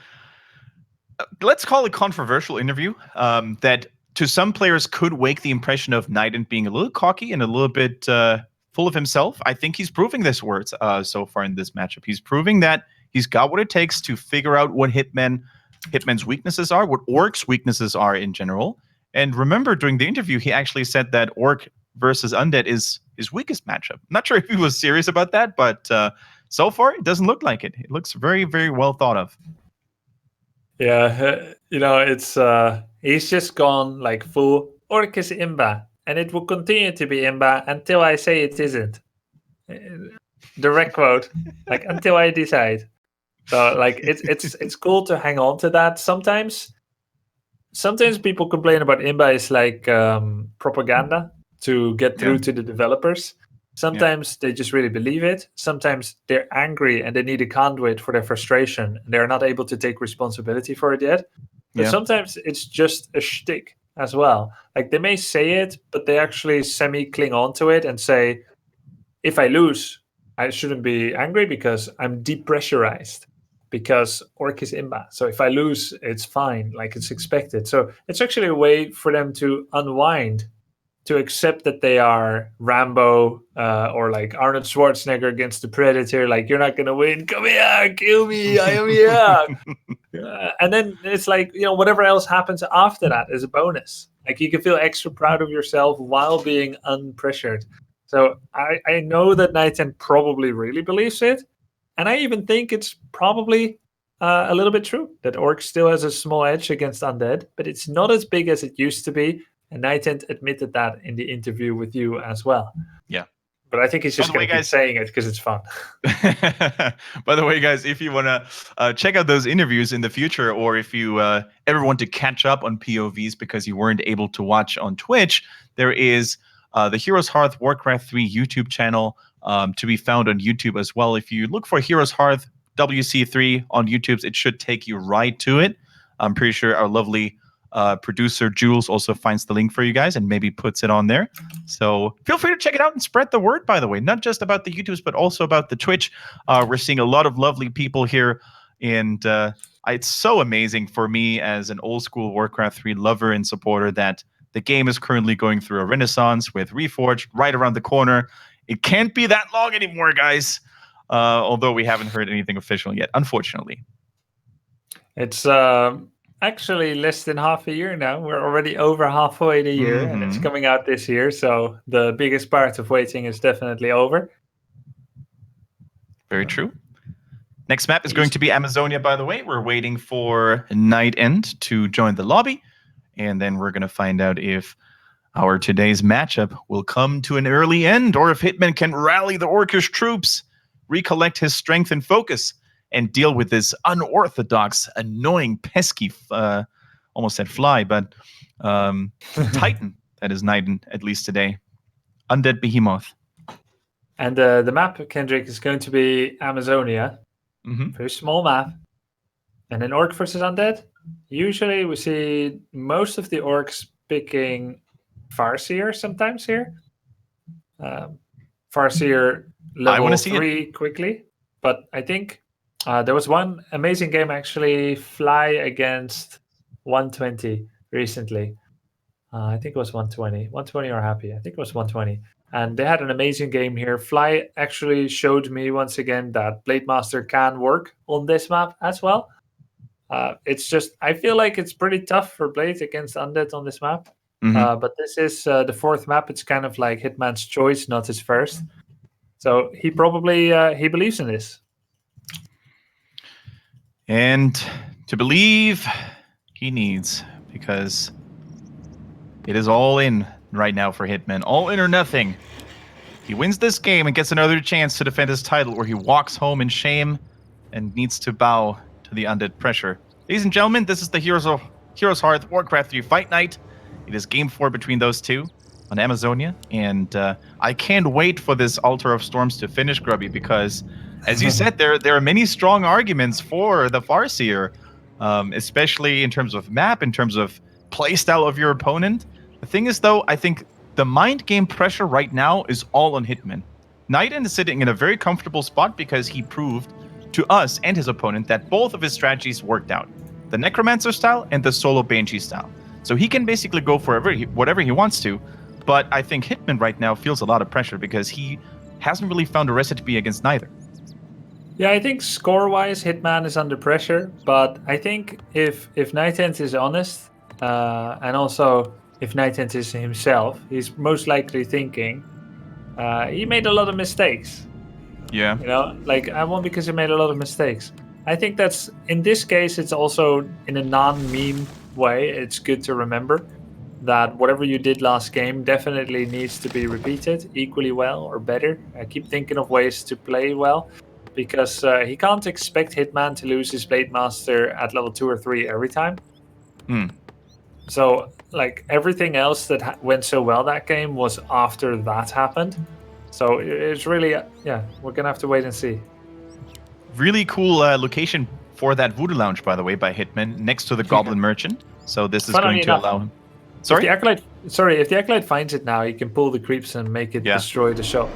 let's call it controversial interview, that to some players could wake the impression of NightEnD being a little cocky and a little bit full of himself. I think he's proving this words so far in this matchup. He's proving that he's got what it takes to figure out what Hitman's weaknesses are, what Orc's weaknesses are in general. And remember, during the interview, he actually said that Orc versus Undead is his weakest matchup. I'm not sure if he was serious about that, but so far, it doesn't look like it. It looks very, very well thought of. Yeah, it's he's just gone like full Orc is Imba, and it will continue to be Imba until I say it isn't. Direct quote, like until I decide. So like it's cool to hang on to that. Sometimes people complain about Imba is like propaganda to get through to the developers. Sometimes they just really believe it. Sometimes they're angry and they need a conduit for their frustration. And they're not able to take responsibility for it yet. But sometimes it's just a shtick as well. Like they may say it, but they actually semi-cling on to it and say, if I lose, I shouldn't be angry because I'm depressurized. Because Orc is Imba. So if I lose, it's fine. Like it's expected. So it's actually a way for them to unwind, to accept that they are Rambo or like Arnold Schwarzenegger against the Predator. Like, you're not going to win. Come here, kill me. I am here. And then it's like, whatever else happens after that is a bonus. Like, you can feel extra proud of yourself while being unpressured. So I know that NightEnD probably really believes it. And I even think it's probably a little bit true that Orc still has a small edge against Undead, but it's not as big as it used to be. And NightEnD admitted that in the interview with you as well. Yeah. But I think he's just going to keep saying it because it's fun. By the way, guys, if you want to check out those interviews in the future, or if you ever want to catch up on POVs because you weren't able to watch on Twitch, there is the HeroesHearth Warcraft 3 YouTube channel to be found on YouTube as well. If you look for HeroesHearth WC3 on YouTube, it should take you right to it. I'm pretty sure our lovely producer Jules also finds the link for you guys and maybe puts it on there. So feel free to check it out and spread the word, by the way, not just about the YouTubes, but also about the Twitch. We're seeing a lot of lovely people here, and it's so amazing for me as an old school Warcraft 3 lover and supporter that the game is currently going through a renaissance with Reforged right around the corner. It can't be that long anymore, guys, although we haven't heard anything official yet, unfortunately. It's actually less than half a year now. We're already over halfway the year, and it's coming out this year. So the biggest part of waiting is definitely over. Very true. Next map is going to be Amazonia, by the way. We're waiting for NightEnD to join the lobby, and then we're going to find out if our today's matchup will come to an early end, or if Hitman can rally the Orcish troops, recollect his strength and focus, and deal with this unorthodox, annoying, pesky, almost said fly, but Titan, that is NightEnD, at least today. Undead Behemoth. And the map, Kendric, is going to be Amazonia. Very small map. And in Orc versus Undead, usually we see most of the Orcs picking Farseer sometimes here. Farseer level 3 quickly. But I think there was one amazing game, actually, Fly against 120 recently. I think it was 120. 120 or Happy. I think it was 120. And they had an amazing game here. Fly actually showed me once again that Blade Master can work on this map as well. It's just, I feel like it's pretty tough for Blade against Undead on this map. But this is the fourth map. It's kind of like Hitman's choice, not his first. So he probably he believes in this. And to believe, he needs, because it is all in right now for Hitman. All in or nothing. He wins this game and gets another chance to defend his title, or he walks home in shame and needs to bow to the Undead pressure. Ladies and gentlemen, this is the Heroes Hearth Warcraft 3 Fight Night. It is game 4 between those two on Amazonia, and I can't wait for this Altar of Storms to finish, Grubby, because, as you said, there are many strong arguments for the Farseer, especially in terms of map, in terms of playstyle of your opponent. The thing is, though, I think the mind game pressure right now is all on Hitman. NightEnD is sitting in a very comfortable spot because he proved to us and his opponent that both of his strategies worked out. The Necromancer style and the solo Banshee style. So he can basically go for whatever he wants to, but I think Hitman right now feels a lot of pressure because he hasn't really found a recipe against neither. Yeah, I think score-wise, Hitman is under pressure, but I think if NightEnD is honest, and also if NightEnD is himself, he's most likely thinking, he made a lot of mistakes. Yeah. You know, like, I won because he made a lot of mistakes. I think that's, in this case, it's also in a non-meme way, it's good to remember that whatever you did last game definitely needs to be repeated equally well or better. I keep thinking of ways to play well, because he can't expect Hitman to lose his Blade Master at level 2 or 3 every time. So, like, everything else that went so well that game was after that happened. So it's really, yeah, we're going to have to wait and see. Really cool location for that Voodoo Lounge, by the way, by Hitman, next to the Goblin Merchant. So this is going to allow him... Sorry? If the Acolyte finds it now, he can pull the creeps and make it destroy the shop.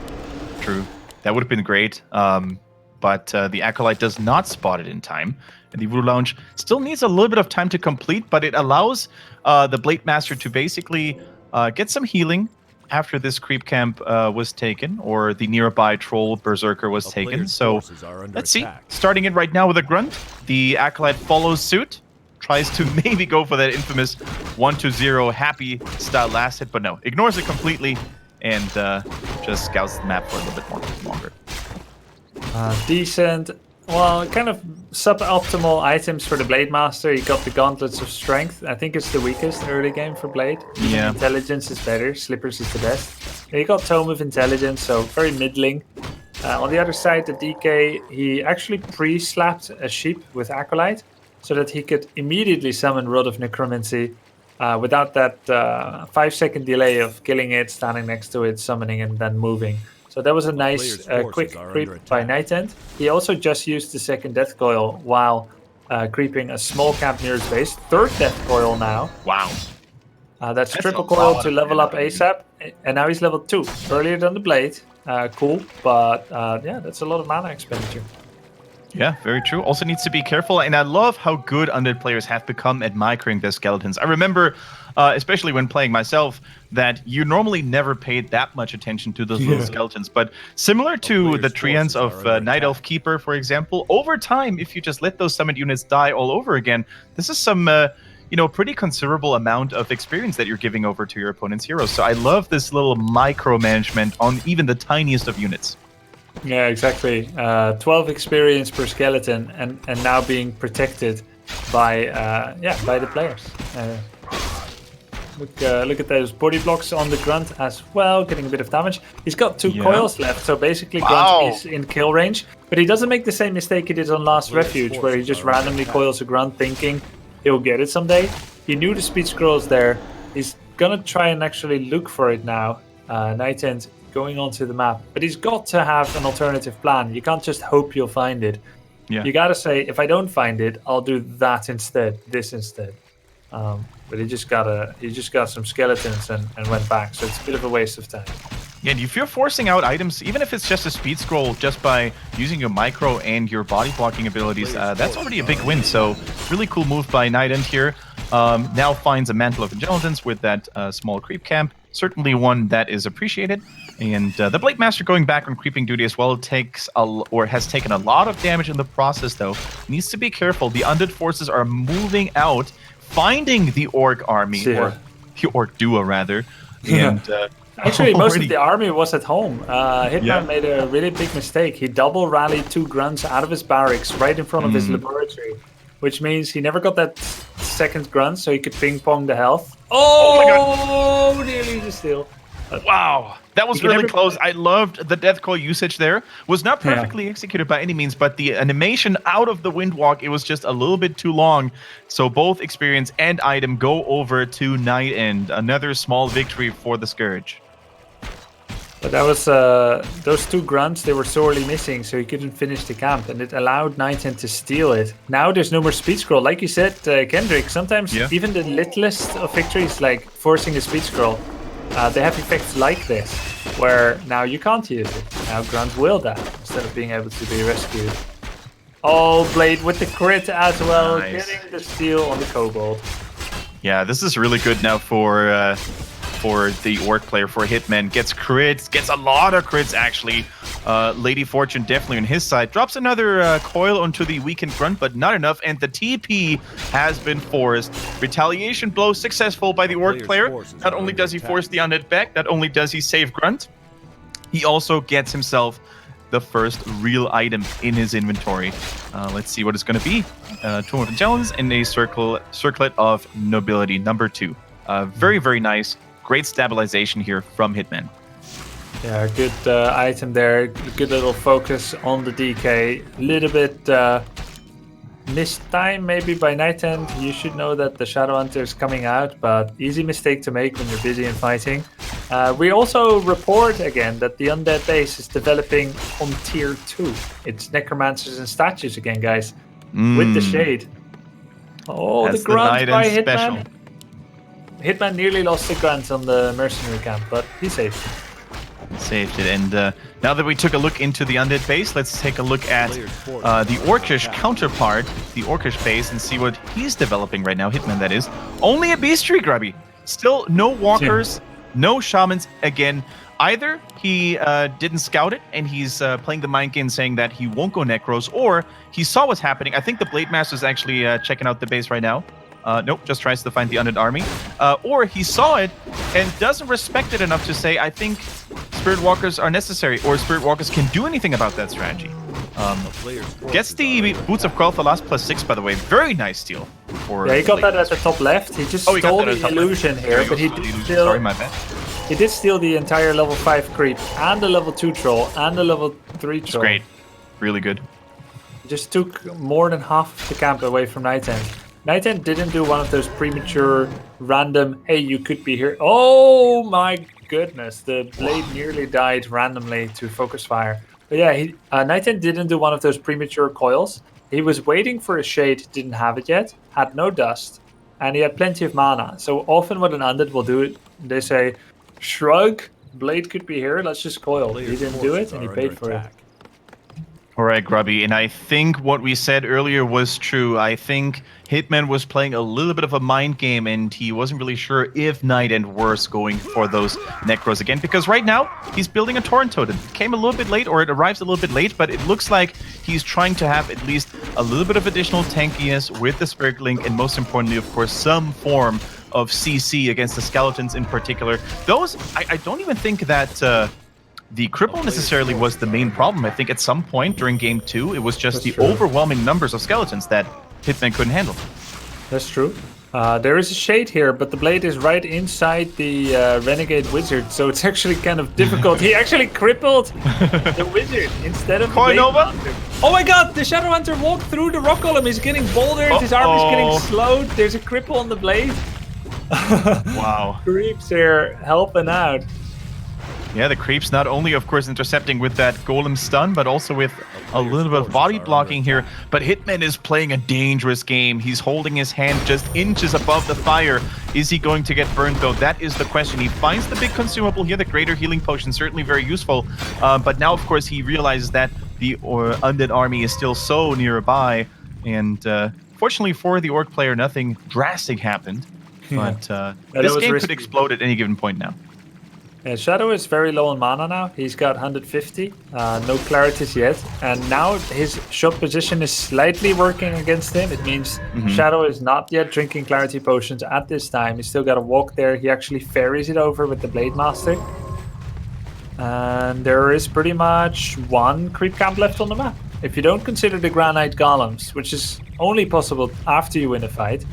True. That would have been great. But the Acolyte does not spot it in time. And the Voodoo Lounge still needs a little bit of time to complete, but it allows the Blade Master to basically get some healing after this creep camp was taken, or the nearby troll berserker was taken. So let's see. Starting it right now with a grunt. The Acolyte follows suit, tries to maybe go for that infamous 1-0 happy style last hit, but no, ignores it completely and just scouts the map for a little bit more longer. Decent. Well, kind of suboptimal items for the Blade Master. He got the Gauntlets of Strength. I think it's the weakest early game for Blade. Yeah. Intelligence is better. Slippers is the best. He got Tome of Intelligence, so very middling. On the other side, the DK, he actually pre-slapped a sheep with Acolyte so that he could immediately summon Rod of Necromancy without that 5-second delay of killing it, standing next to it, summoning, and then moving. So that was a nice quick creep by NightEnD. He also just used the second Death Coil while creeping a small camp near his base. Third Death Coil now. Wow. That's triple coil to level up ASAP. And now he's level 2. Earlier than the Blade. Cool. But yeah, that's a lot of mana expenditure. Yeah, very true. Also needs to be careful, and I love how good Undead players have become at microing their skeletons. I remember, especially when playing myself, that you normally never paid that much attention to those little skeletons. But similar to the treants of Night Elf Keeper, for example, over time, if you just let those summoned units die all over again, this is some, pretty considerable amount of experience that you're giving over to your opponent's heroes. So I love this little micromanagement on even the tiniest of units. Yeah, exactly. 12 experience per skeleton, and now being protected by the players. Look at those body blocks on the grunt as well, getting a bit of damage. He's got 2 coils left, so basically grunt is in kill range. But he doesn't make the same mistake he did on Last Refuge, where he just randomly coils a grunt thinking he'll get it someday. He knew the speed scroll's there. He's gonna try and actually look for it now. NightEnD going onto the map, but he's got to have an alternative plan. You can't just hope you'll find it. Yeah. You gotta say, if I don't find it, I'll do that instead, this instead. But he just got some skeletons and went back, so it's a bit of a waste of time. Yeah, and if you're forcing out items, even if it's just a speed scroll, just by using your micro and your body blocking abilities, that's already a big win. So really cool move by NightEnD here. Now finds a Mantle of Intelligence with that small creep camp. Certainly one that is appreciated. And the Blade Master going back on creeping duty as well has taken a lot of damage in the process, though. Needs to be careful. The Undead forces are moving out, finding the Orc army, or the Orc duo, rather. And actually, most of the army was at home. Hitman made a really big mistake. He double rallied 2 grunts out of his barracks right in front of his laboratory, which means he never got that second grunt, so he could ping pong the health. Oh my god! Nearly the steal. Wow, that was really close. I loved the death coil usage there. Was not perfectly executed by any means, but the animation out of the Windwalk, it was just a little bit too long. So both experience and item go over to NightEnD. Another small victory for the Scourge. But that was those 2 grunts, they were sorely missing, so he couldn't finish the camp, and it allowed NightEnD to steal it. Now there's no more speed scroll. Like you said, Kendric, sometimes even the littlest of victories, like forcing a speed scroll, they have effects like this, where now you can't use it. Now Grunt will die, instead of being able to be rescued. Oh, Blade with the crit as well, getting the steal on the Kobold. Yeah, this is really good now for the Orc player, for Hitman. Gets crits, gets a lot of crits, actually. Lady Fortune definitely on his side. Drops another coil onto the weakened Grunt, but not enough, and the TP has been forced. Retaliation blow successful by the Orc player. Not only does he force the Undead back, not only does he save Grunt, he also gets himself the first real item in his inventory. Let's see what it's going to be. Tomb of Intelligence and a Circlet of Nobility, number 2. Very, very nice. Great stabilization here from Hitman. Yeah, good item there. Good little focus on the DK. A little bit missed time maybe by NightEnD. You should know that the Shadow Hunter is coming out, but easy mistake to make when you're busy in fighting. We also report again that the Undead base is developing on tier 2. It's Necromancers and Statues again, guys. With the Shade. Oh, that's the grunt by Hitman. Special. Hitman nearly lost the grunt on the mercenary camp, but he saved it. Saved it. And now that we took a look into the Undead base, let's take a look at the Orcish counterpart, the Orcish base, and see what he's developing right now. Hitman, that is. Only a Beastry, Grubby. Still no Walkers, no Shamans. Again, either he didn't scout it and he's playing the mind game saying that he won't go Necros, or he saw what's happening. I think the Blade Master is actually checking out the base right now. Nope, just tries to find the Undead army. Or he saw it and doesn't respect it enough to say, I think Spirit Walkers are necessary, or Spirit Walkers can do anything about that strategy. Gets the Boots of Quel'Tha last +6, by the way. Very nice steal. Yeah, he got that at the top left. He just stole the illusion here, but he did steal... Sorry, my bad. He did steal the entire level 5 creep, and the level 2 troll, and the level 3 troll. It's great. Really good. He just took more than half the camp away from NightEnD. NightEnD didn't do one of those premature, random, hey, you could be here. Oh my goodness, the blade nearly died randomly to focus fire. But yeah, NightEnD didn't do one of those premature coils. He was waiting for a Shade, didn't have it yet, had no dust, and he had plenty of mana. So often what an Undead will do, they say, shrug, blade could be here, let's just coil. He didn't do it, and he paid for it. All right, Grubby, and I think what we said earlier was true. I think Hitman was playing a little bit of a mind game, and he wasn't really sure if NightEnD was going for those Necros again, because right now he's building a Torrent Totem. It came a little bit late, or it arrives a little bit late, but it looks like he's trying to have at least a little bit of additional tankiness with the Spirit Link, and most importantly, of course, some form of CC against the Skeletons in particular. Those, I don't even think that... the cripple necessarily was the main problem. I think at some point during Game 2, it was just the overwhelming numbers of Skeletons that Hitman couldn't handle. That's true. There is a Shade here, but the blade is right inside the Renegade Wizard, so it's actually kind of difficult. He actually crippled the Wizard instead of Coin over. Oh my god, the Shadow Hunter walked through the Rock Golem. He's getting bouldered, his arm is getting slowed. There's a cripple on the blade. Wow. Creeps here helping out. Yeah, the creeps not only, of course, intercepting with that golem stun, but also with a little bit of body blocking here. But Hitman is playing a dangerous game. He's holding his hand just inches above the fire. Is he going to get burned, though? That is the question. He finds the big consumable here, the Greater Healing Potion, certainly very useful. But now, of course, he realizes that the Undead army is still so nearby. And fortunately for the Orc player, nothing drastic happened. But this game could explode at any given point now. Shadow is very low on mana now. He's got 150, no clarities yet. And now his shot position is slightly working against him. It means Shadow is not yet drinking clarity potions at this time. He's still got to walk there. He actually ferries it over with the Blade Master. And there is pretty much one creep camp left on the map. If you don't consider the Granite Golems, which is only possible after you win a fight,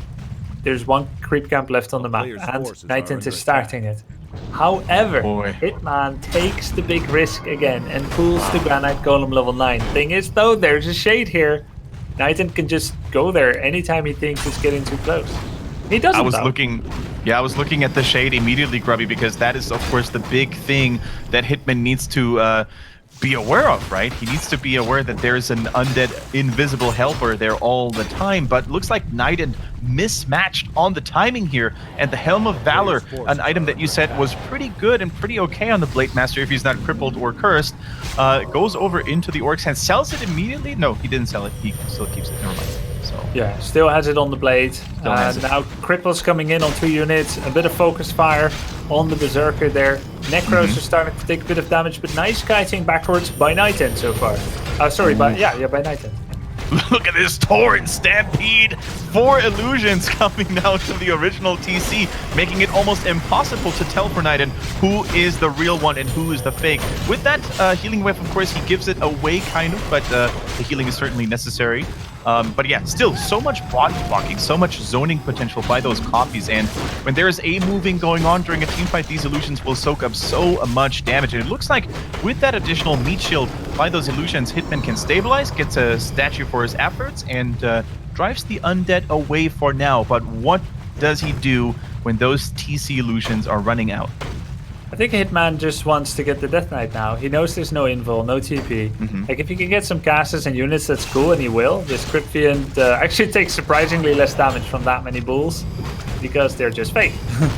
there's one creep camp left on the map, and NightEnD is starting it. However, Hitman takes the big risk again and pulls the Granite Golem level 9. Thing is, though, there's a shade here. NightEnD can just go there anytime he thinks it's getting too close. He doesn't. I was looking at the shade immediately, Grubby, because that is, of course, the big thing that Hitman needs to be aware of, right? He needs to be aware that there's an undead invisible helper there all the time, but looks like NightEnD mismatched on the timing here, and the Helm of Valor, an item that you said was pretty good and pretty okay on the Blade Master if he's not crippled or cursed, goes over into the Orc's hand, sells it immediately. No, he didn't sell it. He still keeps it. Never mind. So yeah, still has it on the blade. Now cripples coming in on 2 units, a bit of focus fire on the Berserker there. Necros are starting to take a bit of damage, but nice kiting backwards by NightEnD so far. By NightEnD. Look at this torrent stampede. 4 illusions coming down to the original TC, making it almost impossible to tell for NightEnD who is the real one and who is the fake. With that healing wave, of course, he gives it away kind of, but the healing is certainly necessary. But yeah, still so much body blocking, so much zoning potential by those copies, and when there is a moving going on during a team fight, these illusions will soak up so much damage. And it looks like with that additional meat shield by those illusions, Hitman can stabilize, gets a statue for his efforts, and drives the undead away for now. But what does he do when those TC illusions are running out? I think Hitman just wants to get the Death Knight now. He knows there's no invul, no TP. Like, if he can get some casters and units, that's cool, and he will. This Crypt Fiend actually takes surprisingly less damage from that many bulls, because they're just fake.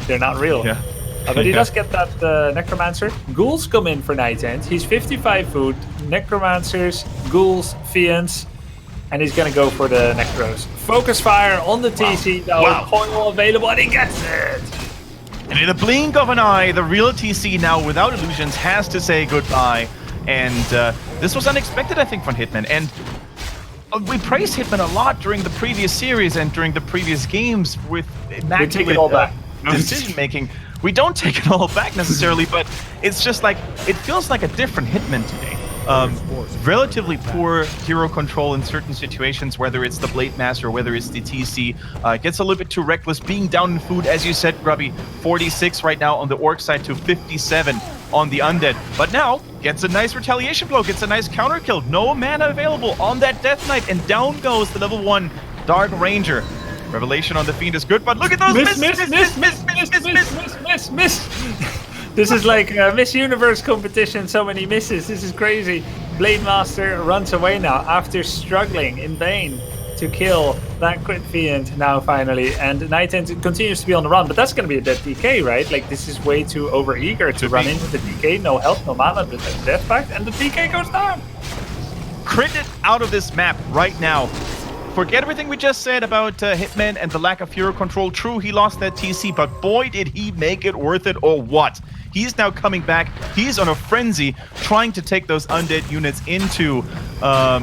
They're not real. Yeah. But he does get that Necromancer. Ghouls come in for NightEnD. He's 55 food. Necromancers, Ghouls, Fiends, and he's going to go for the Necros. Focus fire on the TC, though. Coil available, and he gets it! And in a blink of an eye, the real TC now without illusions has to say goodbye. And this was unexpected, I think, from Hitman. And we praised Hitman a lot during the previous series and during the previous games with immaculate take it all back. decision making. We don't take it all back necessarily, but it's just like, it feels like a different Hitman today. Relatively poor hero control in certain situations, whether it's the Blade Master, whether it's the TC. Gets a little bit too reckless, being down in food, as you said, Grubby. 46 right now on the Orc side to 57 on the Undead. But now, gets a nice retaliation blow, gets a nice counter kill. No mana available on that Death Knight, and down goes the level 1 Dark Ranger. Revelation on the Fiend is good, but look at those miss. This is like a Miss Universe competition, so many misses. This is crazy. Blade Master runs away now after struggling in vain to kill that Crypt Fiend now finally. And NightEnD continues to be on the run, but that's going to be a dead DK, right? Like, this is way too overeager to run into the DK. No health, no mana, but the death pact, and the DK goes down. Critted out of this map right now. Forget everything we just said about Hitman and the lack of hero control. True, he lost that TC, but boy, did he make it worth it or what. He's now coming back. He's on a frenzy, trying to take those undead units into a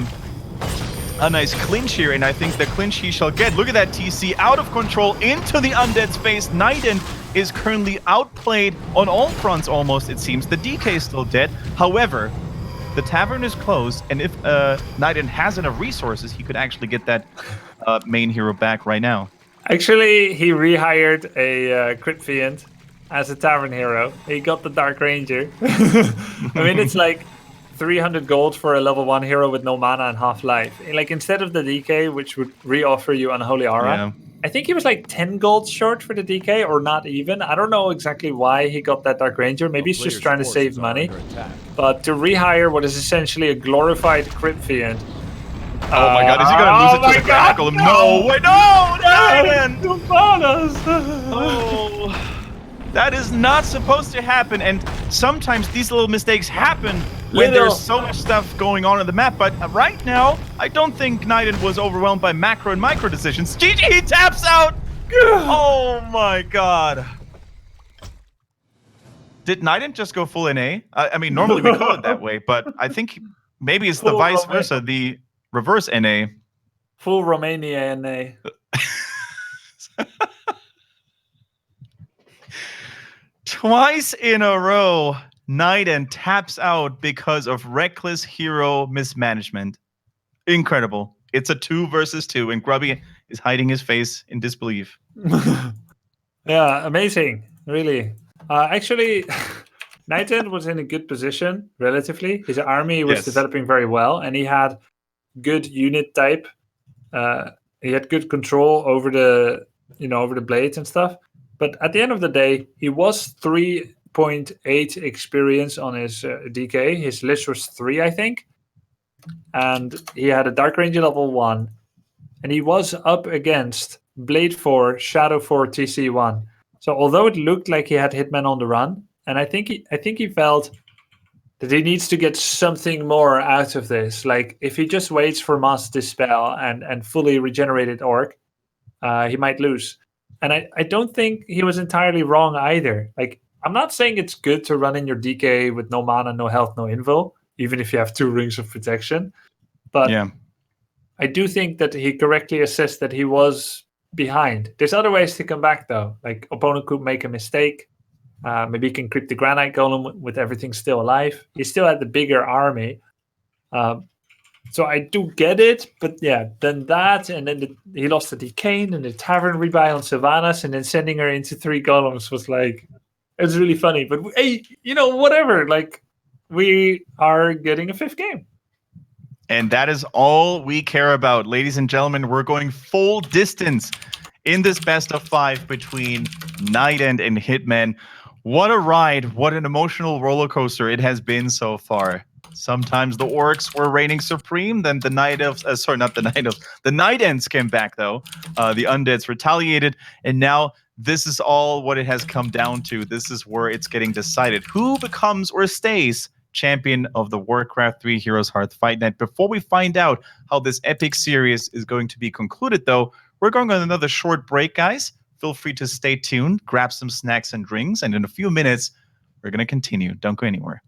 nice clinch here, and I think the clinch he shall get. Look at that TC, out of control, into the undead's face. NightEnD is currently outplayed on all fronts almost, it seems. The DK is still dead. However, the tavern is closed, and if NightEnD has enough resources, he could actually get that main hero back right now. Actually, he rehired a Crypt Fiend as a tavern hero. He got the Dark Ranger. I mean, it's like 300 gold for a level 1 hero with no mana and half life. Like, instead of the DK, which would re-offer you Unholy Aura, I think he was like 10 gold short for the DK, or not even. I don't know exactly why he got that Dark Ranger. Maybe he's just trying to save money. But to rehire what is essentially a glorified Crypt Fiend. Oh my god, is he gonna lose it to the Crackle? No, wait, no! NightEnD! Oh, that is not supposed to happen, and sometimes these little mistakes happen when there's so much stuff going on the map, but right now, I don't think NightEnD was overwhelmed by macro and micro decisions. GG, he taps out! Oh my god. Did NightEnD just go full NA? I mean, normally we call it that way, but I think maybe it's the Full vice versa, the reverse NA. Full Romania NA. Twice in a row, NightEnD taps out because of reckless hero mismanagement. Incredible. It's a 2 versus 2, and Grubby is hiding his face in disbelief. Yeah, amazing. Really. Actually, NightEnD was in a good position, relatively. His army was developing very well, and he had good unit type. He had good control over the blades and stuff. But at the end of the day, he was 3.8 experience on his DK. His list was 3, I think. And he had a Dark Ranger level 1. And he was up against Blade 4, Shadow 4, TC1. So although it looked like he had Hitman on the run, and I think he felt that he needs to get something more out of this. Like, if he just waits for Mass Dispel and fully regenerated Orc, he might lose. And I don't think he was entirely wrong either. Like, I'm not saying it's good to run in your DK with no mana, no health, no invo, even if you have 2 rings of protection. But yeah. I do think that he correctly assessed that he was behind. There's other ways to come back, though. Like, opponent could make a mistake. Maybe he can creep the Granite Golem with everything still alive. He still had the bigger army. So I do get it. But yeah, then that, and then he lost the Decane and the Tavern rebuy on Sylvanas, and then sending her into 3 golems was like, it was really funny. But hey, whatever. Like, we are getting a 5th game. And that is all we care about. Ladies and gentlemen, we're going full distance in this best of 5 between NightEnD and Hitman. What a ride. What an emotional roller coaster it has been so far. Sometimes the Orcs were reigning supreme, then the Night Elves, the NightEnds came back, though. The Undeads retaliated, and now this is all what it has come down to. This is where it's getting decided. Who becomes or stays champion of the Warcraft 3 Heroes Hearth Fight Night? Before we find out how this epic series is going to be concluded, though, we're going on another short break, guys. Feel free to stay tuned, grab some snacks and drinks, and in a few minutes, we're going to continue. Don't go anywhere.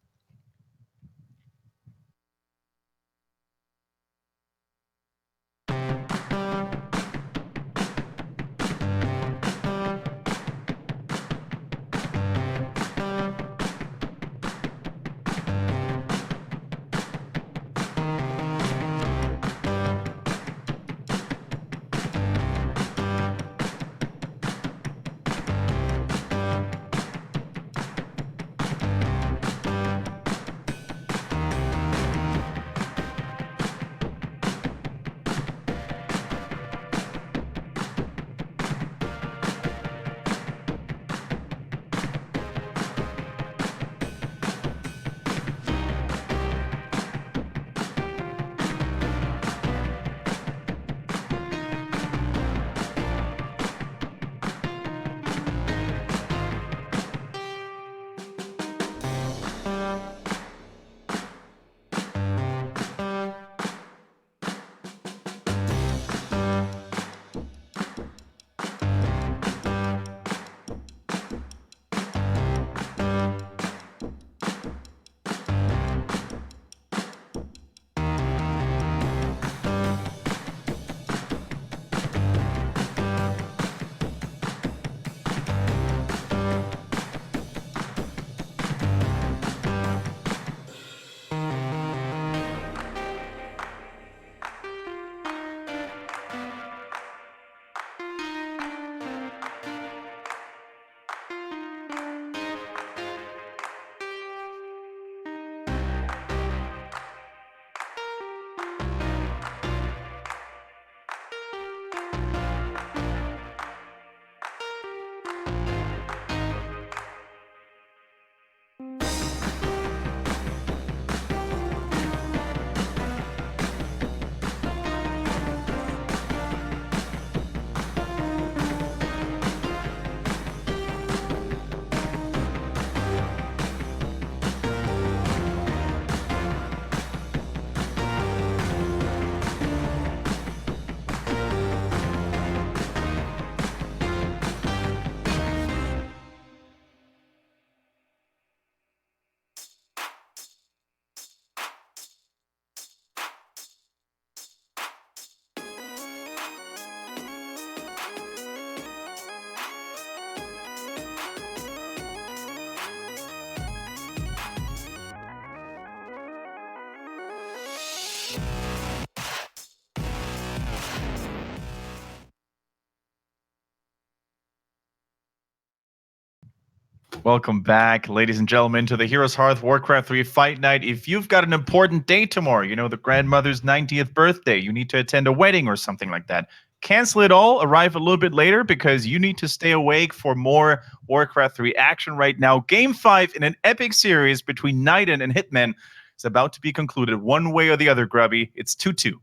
Welcome back, ladies and gentlemen, to the Heroes Hearth Warcraft 3 Fight Night. If you've got an important day tomorrow, you know, the grandmother's 90th birthday, you need to attend a wedding or something like that, cancel it all, arrive a little bit later because you need to stay awake for more Warcraft 3 action right now. Game 5 in an epic series between NightEnD and Hitman is about to be concluded one way or the other, Grubby. It's 2-2.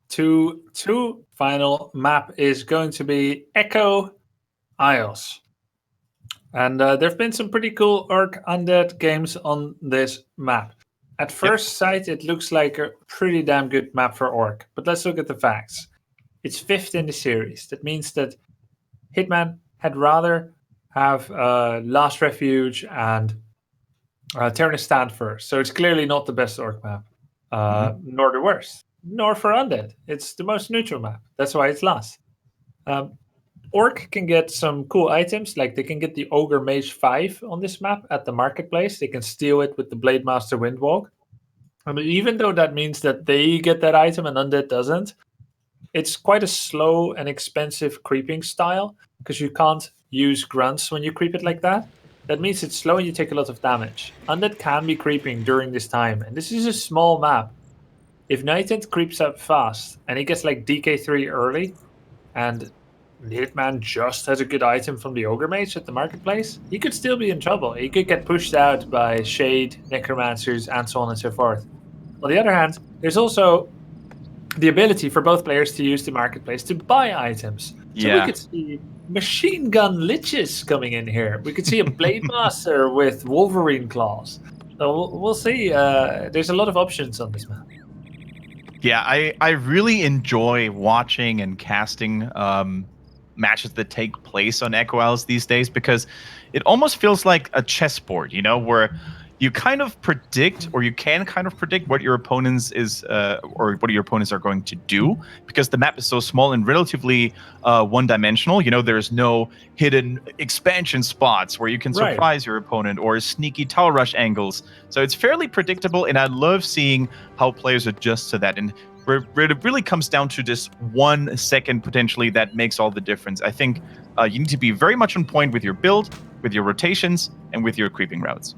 2-2. Final map is going to be Echo Isles. And there have been some pretty cool Orc Undead games on this map. At first sight, it looks like a pretty damn good map for Orc. But let's look at the facts. It's 5th in the series. That means that Hitman had rather have Last Refuge and Terranistan first. So it's clearly not the best Orc map. Nor the worst. Nor for Undead. It's the most neutral map. That's why it's last. Orc can get some cool items, like they can get the Ogre Mage 5 on this map at the marketplace. They can steal it with the Blade Master Windwalk. I mean, even though that means that they get that item and Undead doesn't, it's quite a slow and expensive creeping style, because you can't use grunts when you creep it like that. That means it's slow and you take a lot of damage. Undead can be creeping during this time, and this is a small map. If NightEnD creeps up fast, and he gets like DK3 early, and Hitman just has a good item from the Ogre Mage at the marketplace, he could still be in trouble. He could get pushed out by Shade, Necromancers, and so on and so forth. On the other hand, there's also the ability for both players to use the marketplace to buy items. So we could see machine gun liches coming in here. We could see a Blade Master with Wolverine claws. So we'll see. There's a lot of options on this map. Yeah, I really enjoy watching and casting matches that take place on Echo Isles these days, because it almost feels like a chessboard, you know, where you kind of predict, or you can kind of predict what your opponents or what your opponents are going to do, because the map is so small and relatively one-dimensional. You know, there's no hidden expansion spots where you can surprise your opponent, or sneaky tower rush angles. So it's fairly predictable, and I love seeing how players adjust to that. And it really comes down to this 1 second potentially that makes all the difference. I think you need to be very much on point with your build, with your rotations, and with your creeping routes.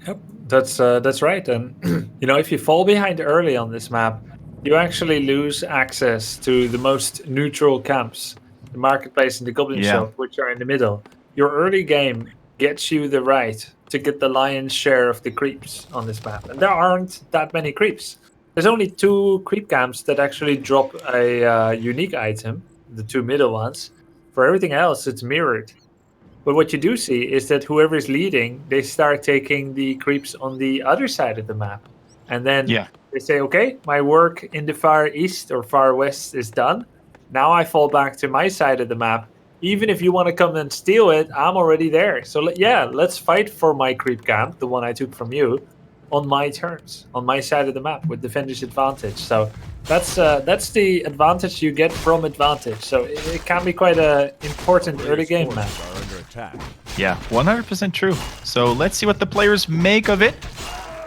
Yep, that's right. And you know, if you fall behind early on this map, you actually lose access to the most neutral camps, the marketplace and the Goblin Shop, which are in the middle. Your early game gets you the right to get the lion's share of the creeps on this map, and there aren't that many creeps. There's only 2 creep camps that actually drop a unique item, the 2 middle ones. For everything else, it's mirrored. But what you do see is that whoever is leading, they start taking the creeps on the other side of the map. And then they say, okay, my work in the far east or far west is done. Now I fall back to my side of the map. Even if you want to come and steal it, I'm already there. So let's fight for my creep camp, the one I took from you, on my terms, on my side of the map with defender's advantage. So that's the advantage you get from advantage. So it can be quite an important early game map. Yeah, 100% true. So let's see what the players make of it.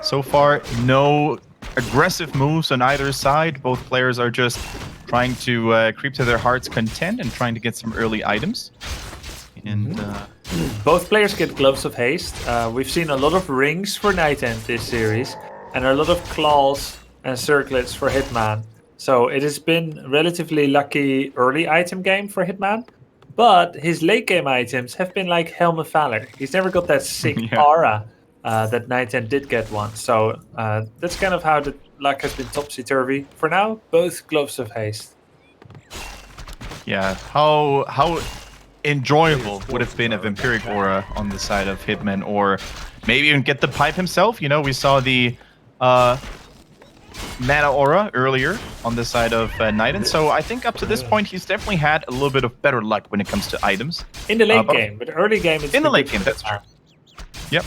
So far, no aggressive moves on either side. Both players are just trying to creep to their heart's content and trying to get some early items. And both players get Gloves of Haste. We've seen a lot of rings for NightEnD this series, and a lot of claws and circlets for Hitman. So it has been relatively lucky early item game for Hitman, but his late game items have been like Helm of Valor. He's never got that sick aura that NightEnD did get once. So that's kind of how the luck has been topsy-turvy. For now, both Gloves of Haste. Yeah, how enjoyable would have been a Vampiric Aura on the side of Hitman, or maybe even get the pipe himself. You know, we saw the Mana Aura earlier on the side of NightEnD, so I think up to this point he's definitely had a little bit of better luck when it comes to items. In the late game, but early game it's in the late game, that's true. Yep.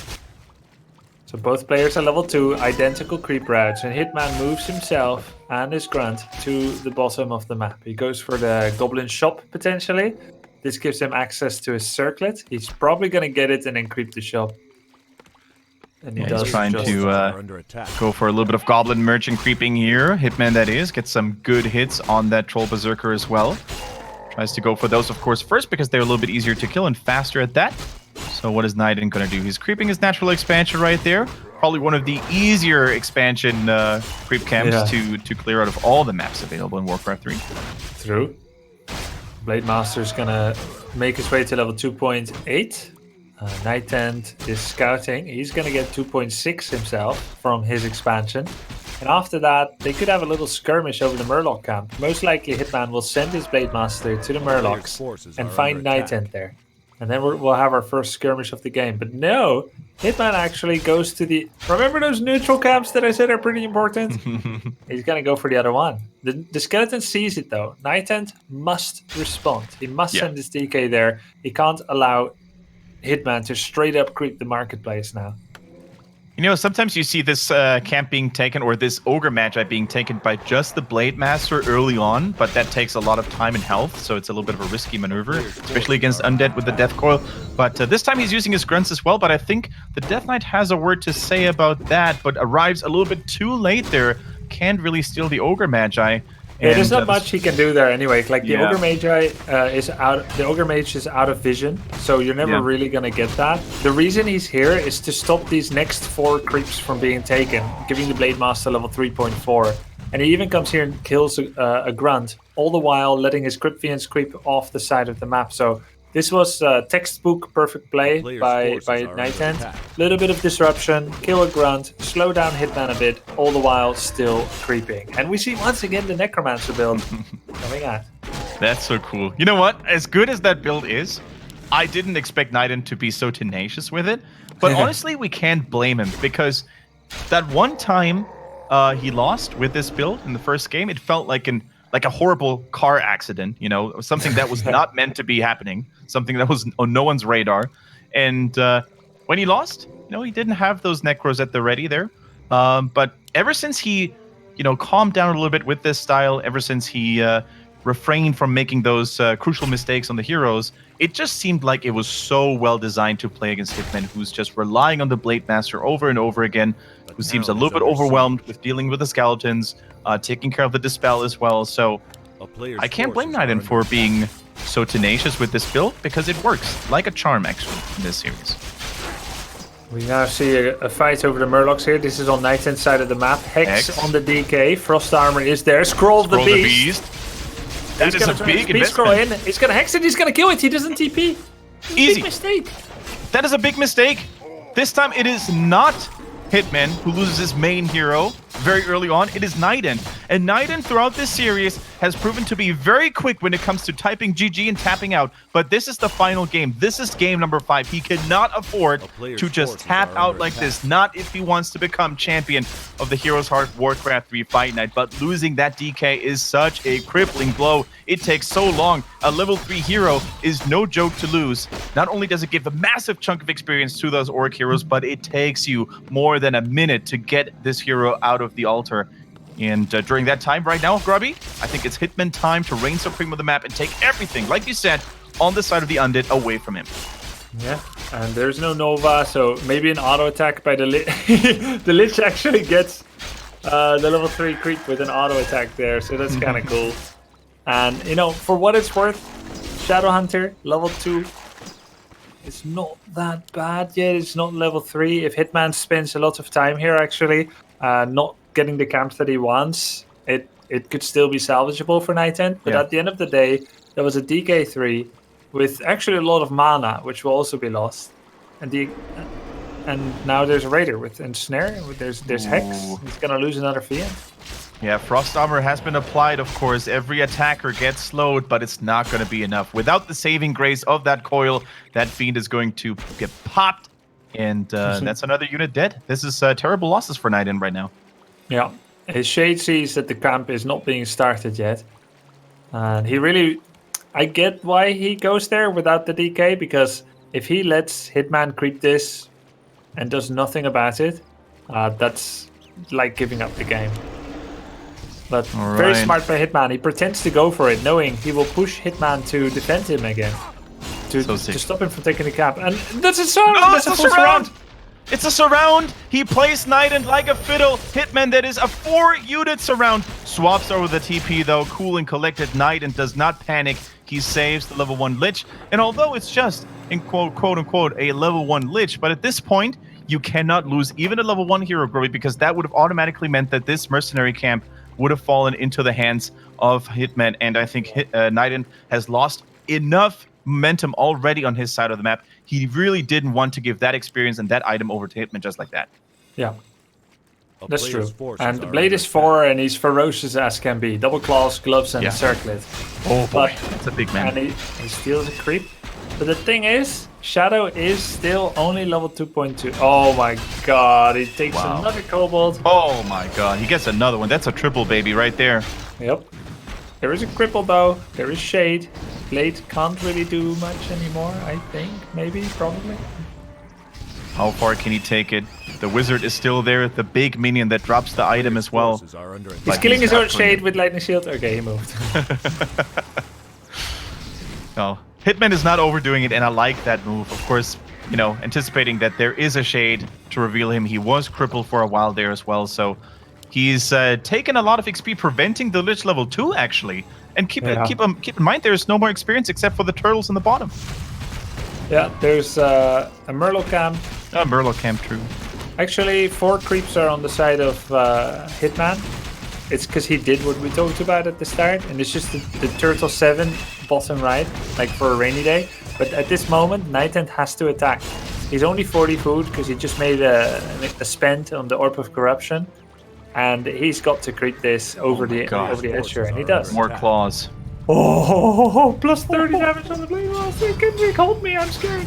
So both players are level 2, identical creep routes, and Hitman moves himself and his grunt to the bottom of the map. He goes for the Goblin Shop, potentially. This gives him access to his circlet. He's probably going to get it and then creep the shop. And he's trying to go for a little bit of Goblin Merchant creeping here. Hitman, that is. Get some good hits on that Troll Berserker as well. Tries to go for those, of course, first, because they're a little bit easier to kill and faster at that. So what is NightEnD going to do? He's creeping his natural expansion right there. Probably one of the easier expansion creep camps to clear out of all the maps available in Warcraft 3. True. Blade Master's going to make his way to level 2.8. NightEnD is scouting. He's going to get 2.6 himself from his expansion. And after that, they could have a little skirmish over the Murloc camp. Most likely Hitman will send his Blade Master to the Murlocs and find NightEnD there. And then we'll have our first skirmish of the game. But no, Hitman actually goes to the... Remember those neutral camps that I said are pretty important? He's going to go for the other one. The skeleton sees it though. NightEnD must respond. He must send his DK there. He can't allow Hitman to straight up creep the marketplace now. You know, sometimes you see this camp being taken, or this Ogre Magi being taken by just the Blade Master early on, but that takes a lot of time and health, so it's a little bit of a risky maneuver, especially against Undead with the Death Coil. But this time he's using his grunts as well, but I think the Death Knight has a word to say about that, but arrives a little bit too late there. Can't really steal the Ogre Magi. Yeah, there's not much he can do there anyway. Like the Ogre Magi is out. The Ogre Mage is out of vision, so you're never really gonna get that. The reason he's here is to stop these next 4 creeps from being taken, giving the Blade Master level 3.4. And he even comes here and kills a grunt, all the while letting his Cryptfiends creep off the side of the map. So this was textbook perfect play by NightEnD. Little bit of disruption, kill a grunt, slow down Hitman a bit, all the while still creeping. And we see once again the Necromancer build coming out. That's so cool. You know what? As good as that build is, I didn't expect NightEnD to be so tenacious with it. But honestly, we can't blame him, because that one time he lost with this build in the first game, it felt like a horrible car accident, you know, something that was not meant to be happening, something that was on no one's radar. And when he lost, you know, he didn't have those Necros at the ready there. But ever since he, you know, calmed down a little bit with this style, ever since he refrained from making those crucial mistakes on the heroes, it just seemed like it was so well designed to play against Hitman, who's just relying on the Blade Master over and over again, who seems a little bit overwhelmed with dealing with the skeletons, taking care of the Dispel as well. So I can't blame NightEnD for being so tenacious with this build, because it works like a charm actually in this series. We now see a fight over the Murlocs here. This is on NightEnd's side of the map. Hex on the DK. Frost Armor is there. Scroll the Beast. That is a big investment. Scroll in. He's going to Hex it. He's going to kill it. He doesn't TP. Easy. Big mistake. That is a big mistake. This time it is not Hitman who loses his main hero very early on. It is NightEnD. And NightEnD throughout this series has proven to be very quick when it comes to typing GG and tapping out. But this is the final game. This is game number 5. He cannot afford to just tap out like this. Not if he wants to become champion of the HeroesHearth Warcraft 3 Fight Night. But losing that DK is such a crippling blow. It takes so long. A level 3 hero is no joke to lose. Not only does it give a massive chunk of experience to those Orc heroes, but it takes you more than a minute to get this hero out of the altar. And during that time right now, Grubby, I think it's Hitman time to reign supreme on the map and take everything, like you said, on the side of the Undead away from him. Yeah, and there's no Nova, so maybe an auto attack by the Lich. The Lich actually gets the level 3 creep with an auto attack there, so that's kind of cool. And, you know, for what it's worth, Shadowhunter, level 2, it's not that bad yet. It's not level 3. If Hitman spends a lot of time here, actually, not getting the camps that he wants, it could still be salvageable for NightEnD. But at the end of the day, there was a DK3 with actually a lot of mana, which will also be lost. And now there's a Raider with Ensnare. There's Hex. He's gonna lose another Fiend. Yeah, Frost Armor has been applied, of course. Every attacker gets slowed, but it's not going to be enough. Without the saving grace of that coil, that Fiend is going to get popped, and that's another unit dead. This is terrible losses for NightEnD right now. Yeah, his Shade sees that the camp is not being started yet. And he really... I get why he goes there without the DK, because if he lets Hitman creep this and does nothing about it, that's like giving up the game. But very smart by Hitman. He pretends to go for it, knowing he will push Hitman to defend him again. To stop him from taking the cap. And that's a surround! That's a full surround! It's a surround. He plays NightEnD like a fiddle. Hitman, that is a 4-unit surround. Swaps over the TP though. Cool and collected. NightEnD does not panic. He saves the level 1 Lich. And although it's just, in quote unquote, a level 1 Lich, but at this point, you cannot lose even a level 1 hero, Grubby, because that would have automatically meant that this mercenary camp would have fallen into the hands of Hitman. And I think NightEnD has lost enough momentum already on his side of the map. He really didn't want to give that experience and that item over to Hitman just like that. Yeah, that's true. And the blade is 4 and he's ferocious as can be. Double claws, gloves, and circlet. Oh boy, that's a big man. And he steals a creep. But the thing is, Shadow is still only level 2.2. Oh my god, he takes another kobold. Oh my god, he gets another one. That's a triple baby right there. Yep. There is a cripple though. There is shade. Blade can't really do much anymore, I think. Maybe, probably. How far can he take it? The wizard is still there. The big minion that drops the item as well. He's killing his own shade with lightning shield. Okay, he moved. No, Hitman is not overdoing it, and I like that move. Of course, you know, anticipating that there is a shade to reveal him. He was crippled for a while there as well, so he's taken a lot of XP, preventing the Lich level 2 actually. And keep in mind, there's no more experience except for the turtles in the bottom. Yeah, there's a Murloc camp. A Murloc camp, true. Actually, 4 creeps are on the side of Hitman. It's because he did what we talked about at the start, and it's just the turtle 7 bottom right, like for a rainy day. But at this moment, NightEnD has to attack. He's only 40 food because he just made a spend on the Orb of Corruption. And he's got to creep this over the edge here, and he does. More claws. Oh, plus 30 damage on the blade. Kendric, hold me, I'm scared.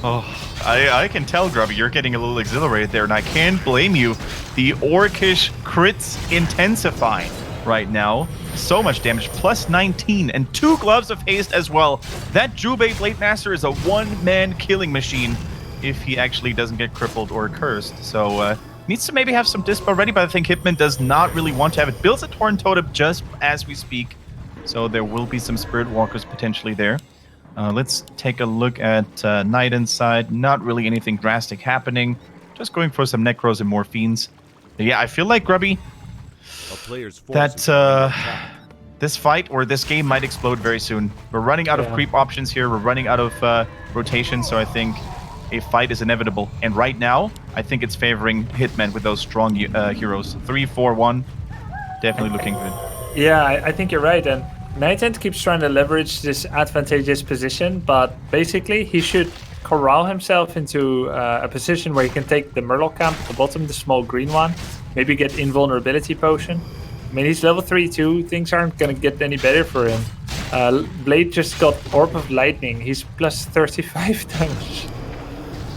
Oh, I can tell, Grubby, you're getting a little exhilarated there, and I can't blame you. The Orcish crits intensify right now. So much damage, plus 19, and 2 gloves of haste as well. That Ridgebake Blade Master is a one-man killing machine if he actually doesn't get crippled or cursed. So, needs to maybe have some dispo ready, but I think Hitman does not really want to have it. Builds a Torn Totem just as we speak, so there will be some Spirit Walkers potentially there. Let's take a look at NightEnd's side. Not really anything drastic happening. Just going for some Necros and more Fiends. But yeah, I feel like, Grubby, that this fight or this game might explode very soon. We're running out of creep options here. We're running out of rotation, so I think a fight is inevitable. And right now, I think it's favoring Hitman with those strong heroes. 3-4-1. Definitely looking good. Yeah, I think you're right. And NightEnD keeps trying to leverage this advantageous position, but basically he should corral himself into a position where he can take the Murloc camp, the bottom, the small green one, maybe get invulnerability potion. I mean, he's level 3 too. Things aren't going to get any better for him. Blade just got Orb of Lightning. He's plus 35 damage.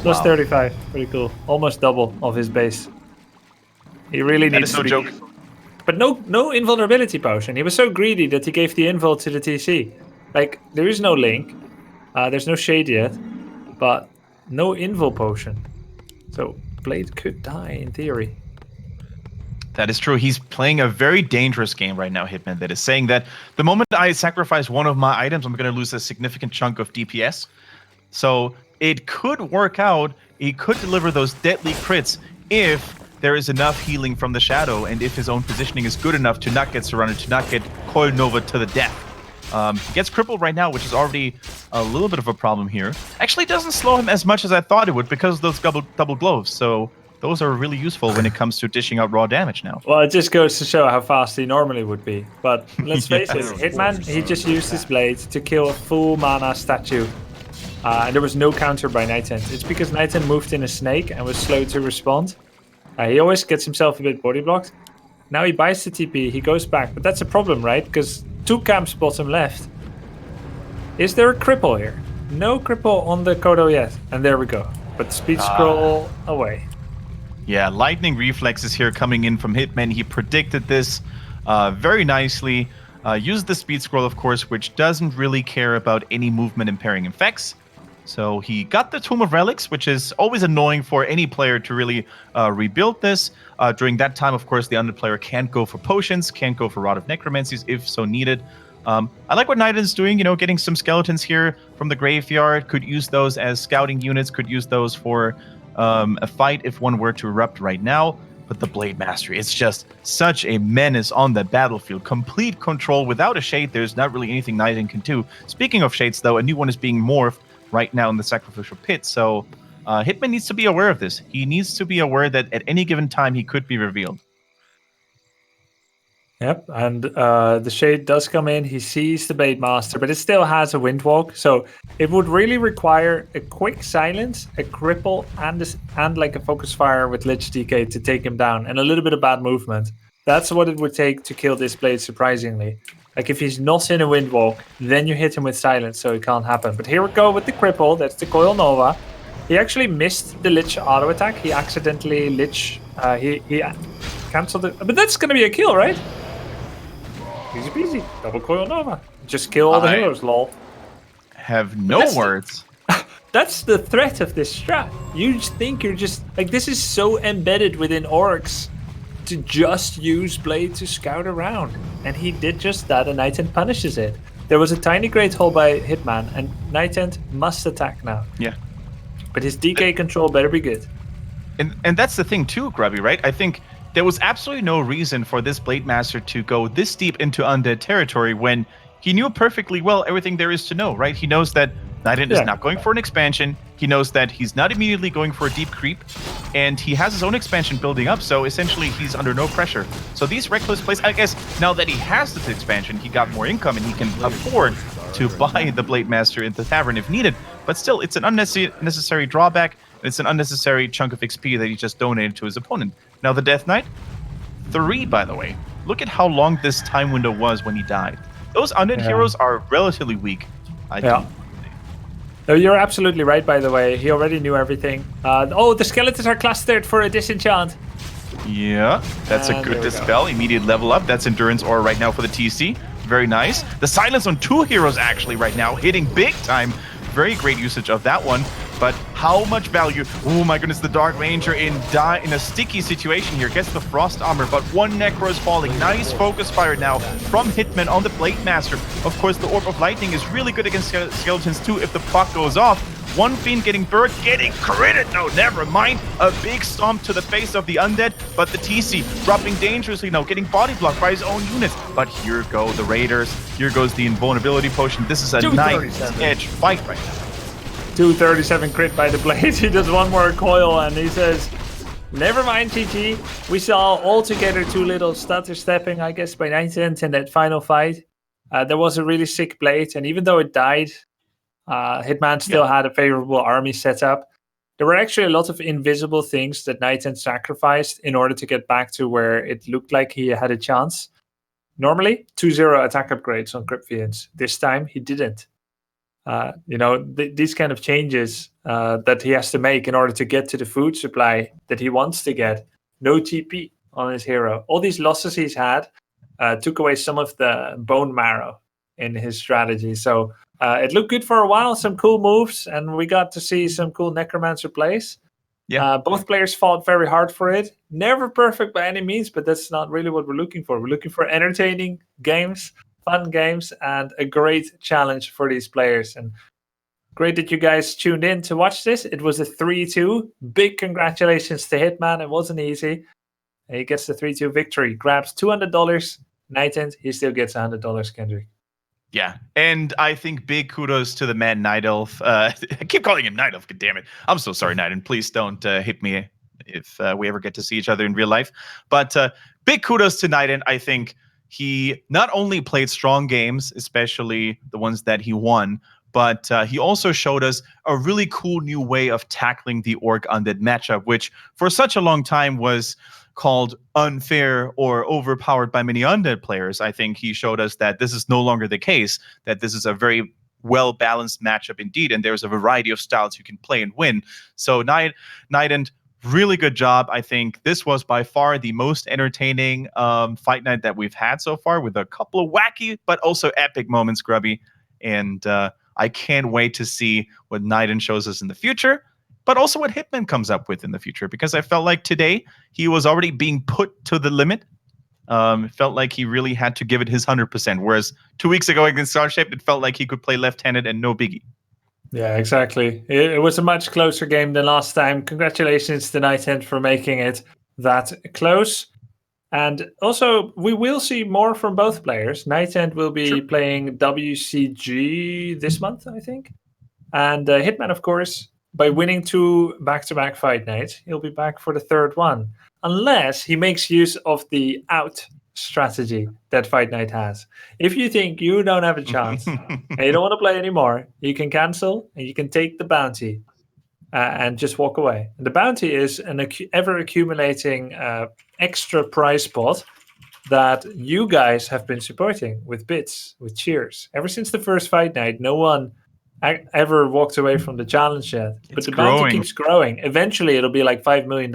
Plus 35. Pretty cool. Almost double of his base. He really needs to be... joke. But no invulnerability potion. He was so greedy that he gave the invul to the TC. Like, there is no link. There's no shade yet. But no invul potion. So, Blade could die in theory. That is true. He's playing a very dangerous game right now, Hitman, that is saying that the moment I sacrifice one of my items, I'm going to lose a significant chunk of DPS. So it could work out. He could deliver those deadly crits if there is enough healing from the Shadow and if his own positioning is good enough to not get surrounded, to not get Coil Nova to the death. He gets crippled right now, which is already a little bit of a problem here. Actually doesn't slow him as much as I thought it would because of those double gloves. So those are really useful when it comes to dishing out raw damage now. Well, it just goes to show how fast he normally would be. But let's face it, Hitman, he just used his blade to kill a full mana statue. And there was no counter by NightEnD. It's because NightEnD moved in a snake and was slow to respond. He always gets himself a bit body blocked. Now he buys the TP, he goes back. But that's a problem, right? Because 2 camps bottom left. Is there a cripple here? No cripple on the Kodo yet. And there we go. But speed scroll away. Yeah, lightning reflexes here coming in from Hitman. He predicted this very nicely. Used the speed scroll, of course, which doesn't really care about any movement impairing effects. So he got the Tomb of Relics, which is always annoying for any player to really rebuild this. During that time, of course, the Undead player can't go for potions, can't go for Rod of Necromancies if so needed. I like what NightEnd's doing, you know, getting some skeletons here from the graveyard. Could use those as scouting units, could use those for a fight if one were to erupt right now. But the Blade Master, it's just such a menace on the battlefield. Complete control without a shade. There's not really anything NightEnD can do. Speaking of shades, though, a new one is being morphed right now in the Sacrificial Pit. So Hitman needs to be aware of this. He needs to be aware that at any given time he could be revealed. Yep, and the shade does come in. He sees the Blade Master, but it still has a Windwalk. So it would really require a quick silence, a cripple, and like a focus fire with Lich DK to take him down, and a little bit of bad movement. That's what it would take to kill this Blade, surprisingly. Like if he's not in a Windwalk, then you hit him with silence, so it can't happen. But here we go with the cripple. That's the Coil Nova. He actually missed the Lich auto attack. He accidentally Lich. He cancelled it. But that's going to be a kill, right? Easy peasy. Double Coil Nova. Just kill all the heroes, lol. Have no words. That's the threat of this strat. You think you're just... Like, this is so embedded within orcs to just use Blade to scout around. And he did just that, and NightEnD punishes it. There was a tiny great hole by Hitman, and NightEnD must attack now. Yeah. But his DK control better be good. And that's the thing too, Grubby, right? I think there was absolutely no reason for this Blade Master to go this deep into Undead territory when he knew perfectly well everything there is to know, right? He knows that NightEnD is not going for an expansion. He knows that he's not immediately going for a deep creep, and he has his own expansion building up, so essentially he's under no pressure. So these reckless plays, I guess, now that he has this expansion, he got more income and he can afford to buy the Blade Master in the tavern if needed, but still, it's an unnecessary drawback. It's an unnecessary chunk of XP that he just donated to his opponent. Now, the Death Knight, 3, by the way. Look at how long this time window was when he died. Those Undead heroes are relatively weak. No, you're absolutely right, by the way. He already knew everything. The skeletons are clustered for a disenchant. Yeah, that's a good dispel. Immediate level up. That's Endurance Aura right now for the TC. Very nice. The silence on 2 heroes actually right now, hitting big time. Very great usage of that one. But how much value? Oh my goodness, the Dark Ranger in a sticky situation here. Gets the Frost Armor, but 1 Necro is falling. Nice focus fire now from Hitman on the Blade Master. Of course, the Orb of Lightning is really good against skeletons too if the puck goes off. 1 Fiend getting burned, getting critted. No, never mind. A big stomp to the face of the Undead, but the TC dropping dangerously now, getting body blocked by his own units. But here go the Raiders. Here goes the Invulnerability Potion. This is a nice edge fight right now. 237 crit by the Blade. He does 1 more coil and he says, never mind, GG. We saw altogether 2 little stutter stepping, I guess, by NightEnD in that final fight. There was a really sick Blade, and even though it died, Hitman still had a favorable army set up. There were actually a lot of invisible things that NightEnD sacrificed in order to get back to where it looked like he had a chance. Normally, 2-0 attack upgrades on Cryptfiends. This time, he didn't. These kind of changes that he has to make in order to get to the food supply that he wants to get. No TP on his hero. All these losses he's had took away some of the bone marrow in his strategy. So it looked good for a while, some cool moves, and we got to see some cool Necromancer plays. Yeah. Both players fought very hard for it. Never perfect by any means, but that's not really what we're looking for. We're looking for entertaining games, fun games, and a great challenge for these players. And great that you guys tuned in to watch this. It was a 3-2. Big congratulations to Hitman. It wasn't easy. He gets the 3-2 victory. Grabs $200. NightEnD, he still gets $100, Kendric. Yeah, and I think big kudos to the man Night Elf. I keep calling him Night Elf, god damn it. I'm so sorry, NightEnD. Please don't hit me if we ever get to see each other in real life. But big kudos to NightEnD. I think he not only played strong games, especially the ones that he won, but he also showed us a really cool new way of tackling the Orc Undead matchup, which for such a long time was called unfair or overpowered by many Undead players. I think he showed us that this is no longer the case, that this is a very well-balanced matchup indeed, and there's a variety of styles you can play and win. So NightEnD, really good job. I think this was by far the most entertaining fight night that we've had so far, with a couple of wacky but also epic moments, Grubby. And I can't wait to see what NightEnD shows us in the future, but also what Hitman comes up with in the future, because I felt like today he was already being put to the limit. It felt like he really had to give it his 100%, whereas 2 weeks ago against Starshape, it felt like he could play left-handed and no biggie. Yeah, exactly. It was a much closer game than last time. Congratulations to NightEnD for making it that close. And also, we will see more from both players. NightEnD will be Sure. playing WCG this month, I think. And Hitman, of course, by winning 2 back-to-back fight nights, he'll be back for the third one. Unless he makes use of the out strategy that Fight Night has. If you think you don't have a chance and you don't want to play anymore, you can cancel and you can take the bounty and just walk away. And the bounty is an ever accumulating extra prize pot that you guys have been supporting with bits, with cheers. Ever since the first fight night, no one ever walked away from the challenge yet. But the bounty keeps growing. Eventually, it'll be like $5 million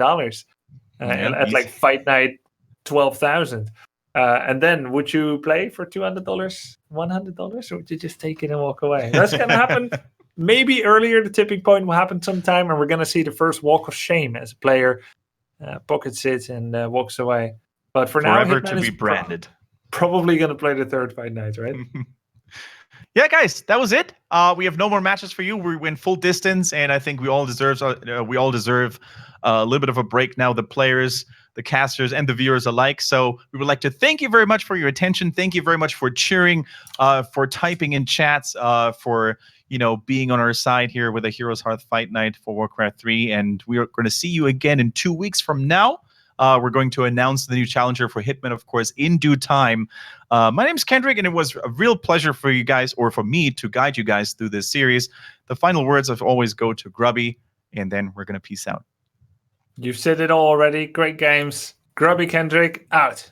at like fight night 12,000. And then would you play for $200, $100, or would you just take it and walk away? That's going to happen maybe earlier. The tipping point will happen sometime, and we're going to see the first walk of shame as a player pockets it and walks away. But for forever now, to be branded. Probably going to play the third fight night, right? Yeah, guys, that was it. We have no more matches for you. We went full distance, and I think we all deserve a little bit of a break now. The players, the casters, and the viewers alike. So we would like to thank you very much for your attention. Thank you very much for cheering, for typing in chats, for being on our side here with a HeroesHearth Fight Night for Warcraft 3. And we are going to see you again in 2 weeks from now. We're going to announce the new challenger for Hitman, of course, in due time. My name's Kendric, and it was a real pleasure for you guys, or for me, to guide you guys through this series. The final words always go to Grubby, and then we're going to peace out. You've said it all already. Great games. Grubby Kendric, out.